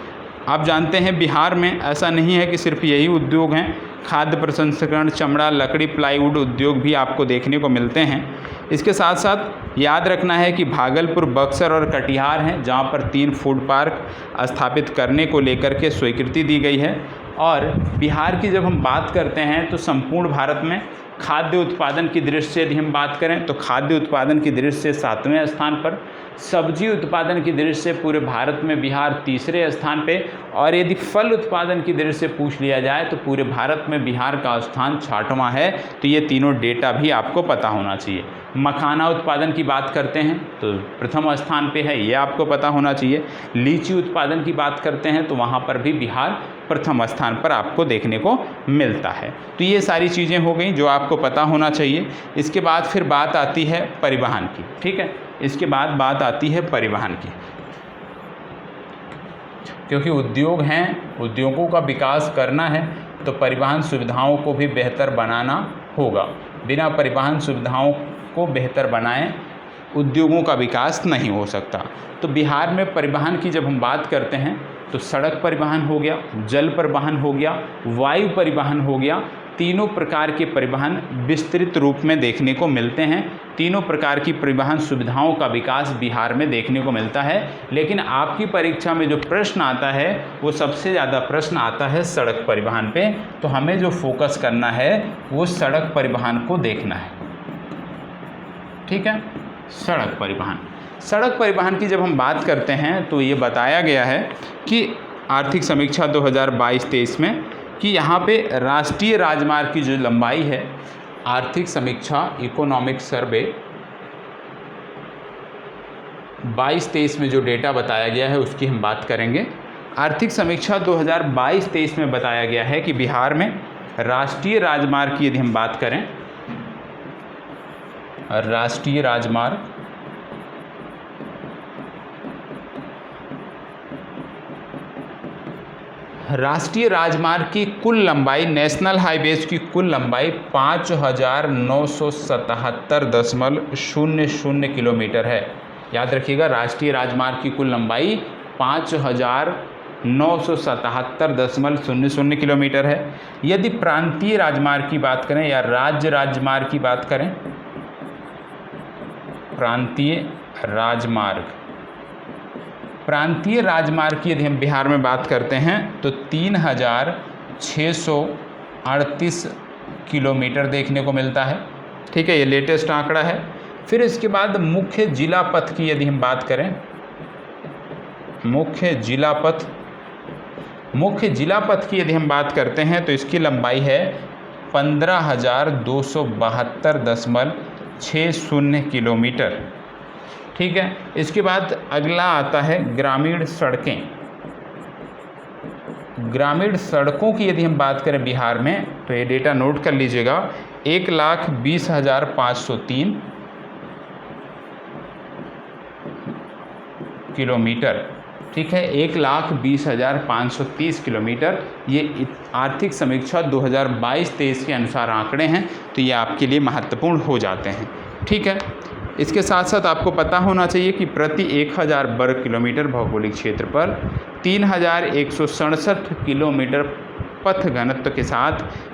आप जानते हैं बिहार में ऐसा नहीं है कि सिर्फ यही उद्योग हैं, खाद्य प्रसंस्करण, चमड़ा, लकड़ी, प्लाईवुड उद्योग भी आपको देखने को मिलते हैं। इसके साथ साथ याद रखना है कि भागलपुर, बक्सर और कटिहार हैं जहां पर 3 फूड पार्क स्थापित करने को लेकर के स्वीकृति दी गई है। और बिहार की जब हम बात करते हैं तो संपूर्ण भारत में खाद्य उत्पादन की दृष्टि से यदि हम बात करें तो खाद्य उत्पादन की दृष्टि से 7वें स्थान पर, सब्जी उत्पादन की दृष्टि से पूरे भारत में बिहार 3रे स्थान पे, और यदि फल उत्पादन की दृष्टि से पूछ लिया जाए तो पूरे भारत में बिहार का स्थान 6वां है। तो ये तीनों डेटा भी आपको पता होना चाहिए। मखाना उत्पादन की बात करते हैं तो प्रथम स्थान पे है, ये आपको पता होना चाहिए। लीची उत्पादन की बात करते हैं तो वहाँ पर भी बिहार प्रथम स्थान पर आपको देखने को मिलता है। तो ये सारी चीज़ें हो गई जो आपको पता होना चाहिए। इसके बाद फिर बात आती है परिवहन की, ठीक है। इसके बाद बात आती है परिवहन की, क्योंकि उद्योग हैं, उद्योगों का विकास करना है तो परिवहन सुविधाओं को भी बेहतर बनाना होगा। बिना परिवहन सुविधाओं को बेहतर बनाए उद्योगों का विकास नहीं हो सकता। तो बिहार में परिवहन की जब हम बात करते हैं तो सड़क परिवहन हो गया, जल परिवहन हो गया, वायु परिवहन हो गया, तीनों प्रकार के परिवहन विस्तृत रूप में देखने को मिलते हैं। तीनों प्रकार की परिवहन सुविधाओं का विकास बिहार में देखने को मिलता है। लेकिन आपकी परीक्षा में जो प्रश्न आता है वो सबसे ज़्यादा प्रश्न आता है सड़क परिवहन पे। तो हमें जो फोकस करना है वो सड़क परिवहन को देखना है, ठीक है। सड़क परिवहन, सड़क परिवहन की जब हम बात करते हैं तो ये बताया गया है कि आर्थिक समीक्षा 2022-23 में कि यहाँ पे राष्ट्रीय राजमार्ग की जो लंबाई है, आर्थिक समीक्षा इकोनॉमिक सर्वे 22-23 में जो डेटा बताया गया है उसकी हम बात करेंगे। आर्थिक समीक्षा 2022-23 में बताया गया है कि बिहार में राष्ट्रीय राजमार्ग की यदि हम बात करें, राष्ट्रीय राजमार्ग की कुल लंबाई, नेशनल हाईवेज की कुल लंबाई 5,977.00 किलोमीटर है। याद रखिएगा, राष्ट्रीय राजमार्ग की कुल लंबाई 5,977.00 किलोमीटर है। यदि प्रांतीय राजमार्ग की बात करें या राज्य राजमार्ग की बात करें, प्रांतीय राजमार्ग की यदि हम बिहार में बात करते हैं तो 3,638 किलोमीटर देखने को मिलता है, ठीक है। ये लेटेस्ट आंकड़ा है। फिर इसके बाद मुख्य जिला पथ की यदि हम बात करें, मुख्य जिला पथ की यदि हम बात करते हैं तो इसकी लंबाई है 15,272.60 किलोमीटर, ठीक है। इसके बाद अगला आता है ग्रामीण सड़कें। ग्रामीण सड़कों की यदि हम बात करें बिहार में तो ये डेटा नोट कर लीजिएगा, 1,20,503 किलोमीटर, ठीक है। 1,20,530 किलोमीटर ये आर्थिक समीक्षा 2022-23 के अनुसार आंकड़े हैं। तो ये आपके लिए महत्वपूर्ण हो जाते हैं, ठीक है। इसके साथ साथ आपको पता होना चाहिए कि प्रति 1,000 वर्ग किलोमीटर भौगोलिक क्षेत्र पर 3,167 किलोमीटर पथ घनत्व के साथ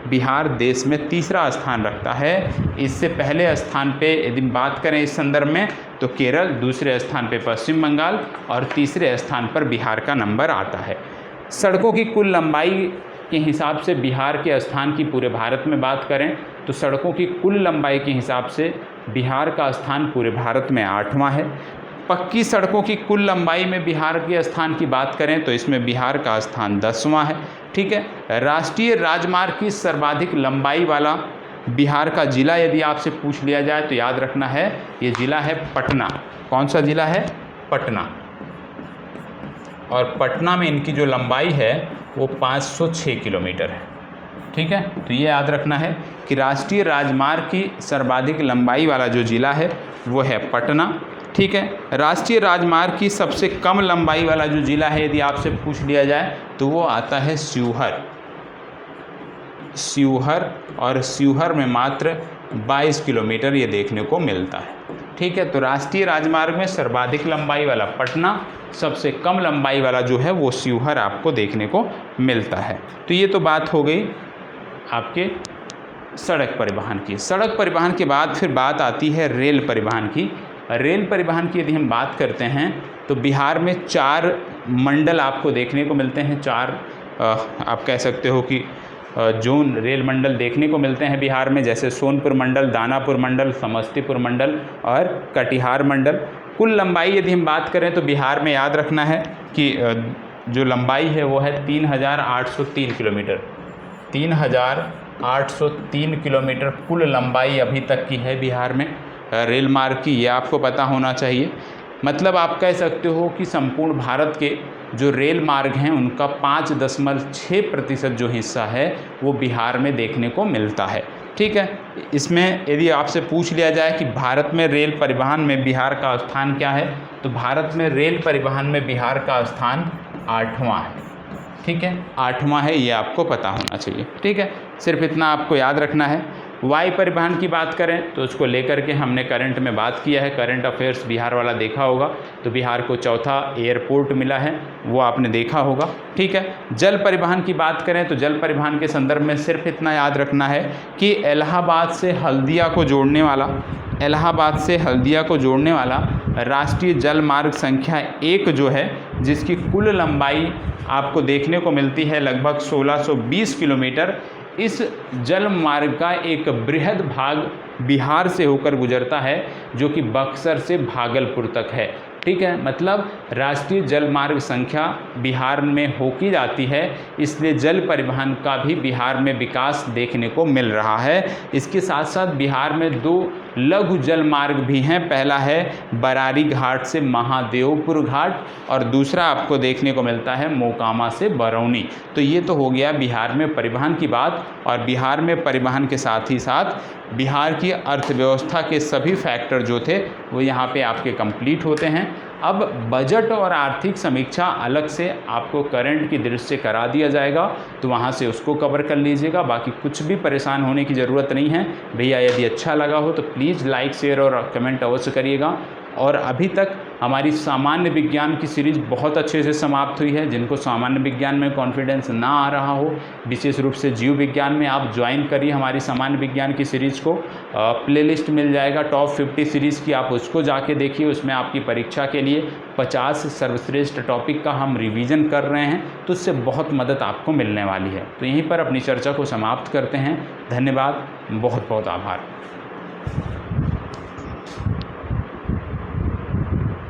बिहार देश में तीसरा स्थान रखता है। इससे पहले स्थान पे यदि बात करें इस संदर्भ में तो केरल, दूसरे स्थान पे पश्चिम बंगाल और तीसरे स्थान पर बिहार का नंबर आता है। सड़कों की कुल लंबाई के हिसाब से बिहार के स्थान की पूरे भारत में बात करें तो सड़कों की कुल लंबाई के हिसाब से बिहार का स्थान पूरे भारत में 8वां है। पक्की सड़कों की कुल लंबाई में बिहार के स्थान की बात करें तो इसमें बिहार का स्थान 10वां है, ठीक है। राष्ट्रीय राजमार्ग की सर्वाधिक लंबाई वाला बिहार का जिला यदि आपसे पूछ लिया जाए तो याद रखना है ये जिला है पटना। कौन सा जिला है? पटना। और पटना में इनकी जो लंबाई है वो 506 किलोमीटर है, ठीक है। तो ये याद रखना है कि राष्ट्रीय राजमार्ग की सर्वाधिक लंबाई वाला जो जिला है वो है पटना, ठीक है। राष्ट्रीय राजमार्ग की सबसे कम लंबाई वाला जो जिला है यदि आपसे पूछ लिया जाए तो वो आता है शिवहर। और शिवहर में मात्र 22 किलोमीटर ये देखने को मिलता है, ठीक है। तो राष्ट्रीय राजमार्ग में सर्वाधिक लंबाई वाला पटना, सबसे कम लंबाई वाला जो है वो शिवहर आपको देखने को मिलता है। तो ये तो बात हो गई आपके सड़क परिवहन की। सड़क परिवहन के बाद फिर बात आती है रेल परिवहन की। रेल परिवहन की यदि हम बात करते हैं तो बिहार में 4 मंडल आपको देखने को मिलते हैं। 4 आप कह सकते हो कि जोन रेल मंडल देखने को मिलते हैं बिहार में, जैसे सोनपुर मंडल, दानापुर मंडल, समस्तीपुर मंडल और कटिहार मंडल। कुल लंबाई यदि हम बात करें तो बिहार में याद रखना है कि जो लंबाई है वो है 3803 किलोमीटर। 3803 किलोमीटर कुल लंबाई अभी तक की है बिहार में रेल मार्ग की, ये आपको पता होना चाहिए। मतलब आप कह सकते हो कि संपूर्ण भारत के जो रेल मार्ग हैं उनका 5.6% जो हिस्सा है वो बिहार में देखने को मिलता है। ठीक है, इसमें यदि आपसे पूछ लिया जाए कि भारत में रेल परिवहन में बिहार का स्थान क्या है, तो भारत में रेल परिवहन में बिहार का स्थान 8वां है। ठीक है, 8वां है, ये आपको पता होना चाहिए। ठीक है, सिर्फ इतना आपको याद रखना है। वायु परिवहन की बात करें तो उसको लेकर के हमने करंट में बात किया है, करंट अफेयर्स बिहार वाला देखा होगा, तो बिहार को चौथा एयरपोर्ट मिला है, वो आपने देखा होगा। ठीक है, जल परिवहन की बात करें तो जल परिवहन के संदर्भ में सिर्फ इतना याद रखना है कि इलाहाबाद से हल्दिया को जोड़ने वाला राष्ट्रीय जल मार्ग संख्या 1 जो है, जिसकी कुल लंबाई आपको देखने को मिलती है लगभग 1620 किलोमीटर, इस जल मार्ग का एक बृहद भाग बिहार से होकर गुजरता है, जो कि बक्सर से भागलपुर तक है। ठीक है, मतलब राष्ट्रीय जल मार्ग संख्या बिहार में होकी जाती है, इसलिए जल परिवहन का भी बिहार में विकास देखने को मिल रहा है। इसके साथ साथ बिहार में 2 लघु जल मार्ग भी हैं। पहला है बरारी घाट से महादेवपुर घाट और दूसरा आपको देखने को मिलता है मोकामा से बरौनी। तो ये तो हो गया बिहार में परिवहन की बात, और बिहार में परिवहन के साथ ही साथ बिहार की अर्थव्यवस्था के सभी फैक्टर जो थे वो यहाँ पे आपके कंप्लीट होते हैं। अब बजट और आर्थिक समीक्षा अलग से आपको करंट की दृष्टि से करा दिया जाएगा, तो वहाँ से उसको कवर कर लीजिएगा। बाकी कुछ भी परेशान होने की ज़रूरत नहीं है भैया। यदि अच्छा लगा हो तो प्लीज़ लाइक, शेयर और कमेंट अवश्य करिएगा। और अभी तक हमारी सामान्य विज्ञान की सीरीज़ बहुत अच्छे से समाप्त हुई है। जिनको सामान्य विज्ञान में कॉन्फिडेंस ना आ रहा हो, विशेष रूप से जीव विज्ञान में, आप ज्वाइन करिए हमारी सामान्य विज्ञान की सीरीज़ को। प्लेलिस्ट मिल जाएगा टॉप 50 सीरीज़ की, आप उसको जाके देखिए। उसमें आपकी परीक्षा के लिए 50 सर्वश्रेष्ठ टॉपिक का हम रिवीजन कर रहे हैं, तो उससे बहुत मदद आपको मिलने वाली है। तो यहीं पर अपनी चर्चा को समाप्त करते हैं। धन्यवाद, बहुत बहुत आभार।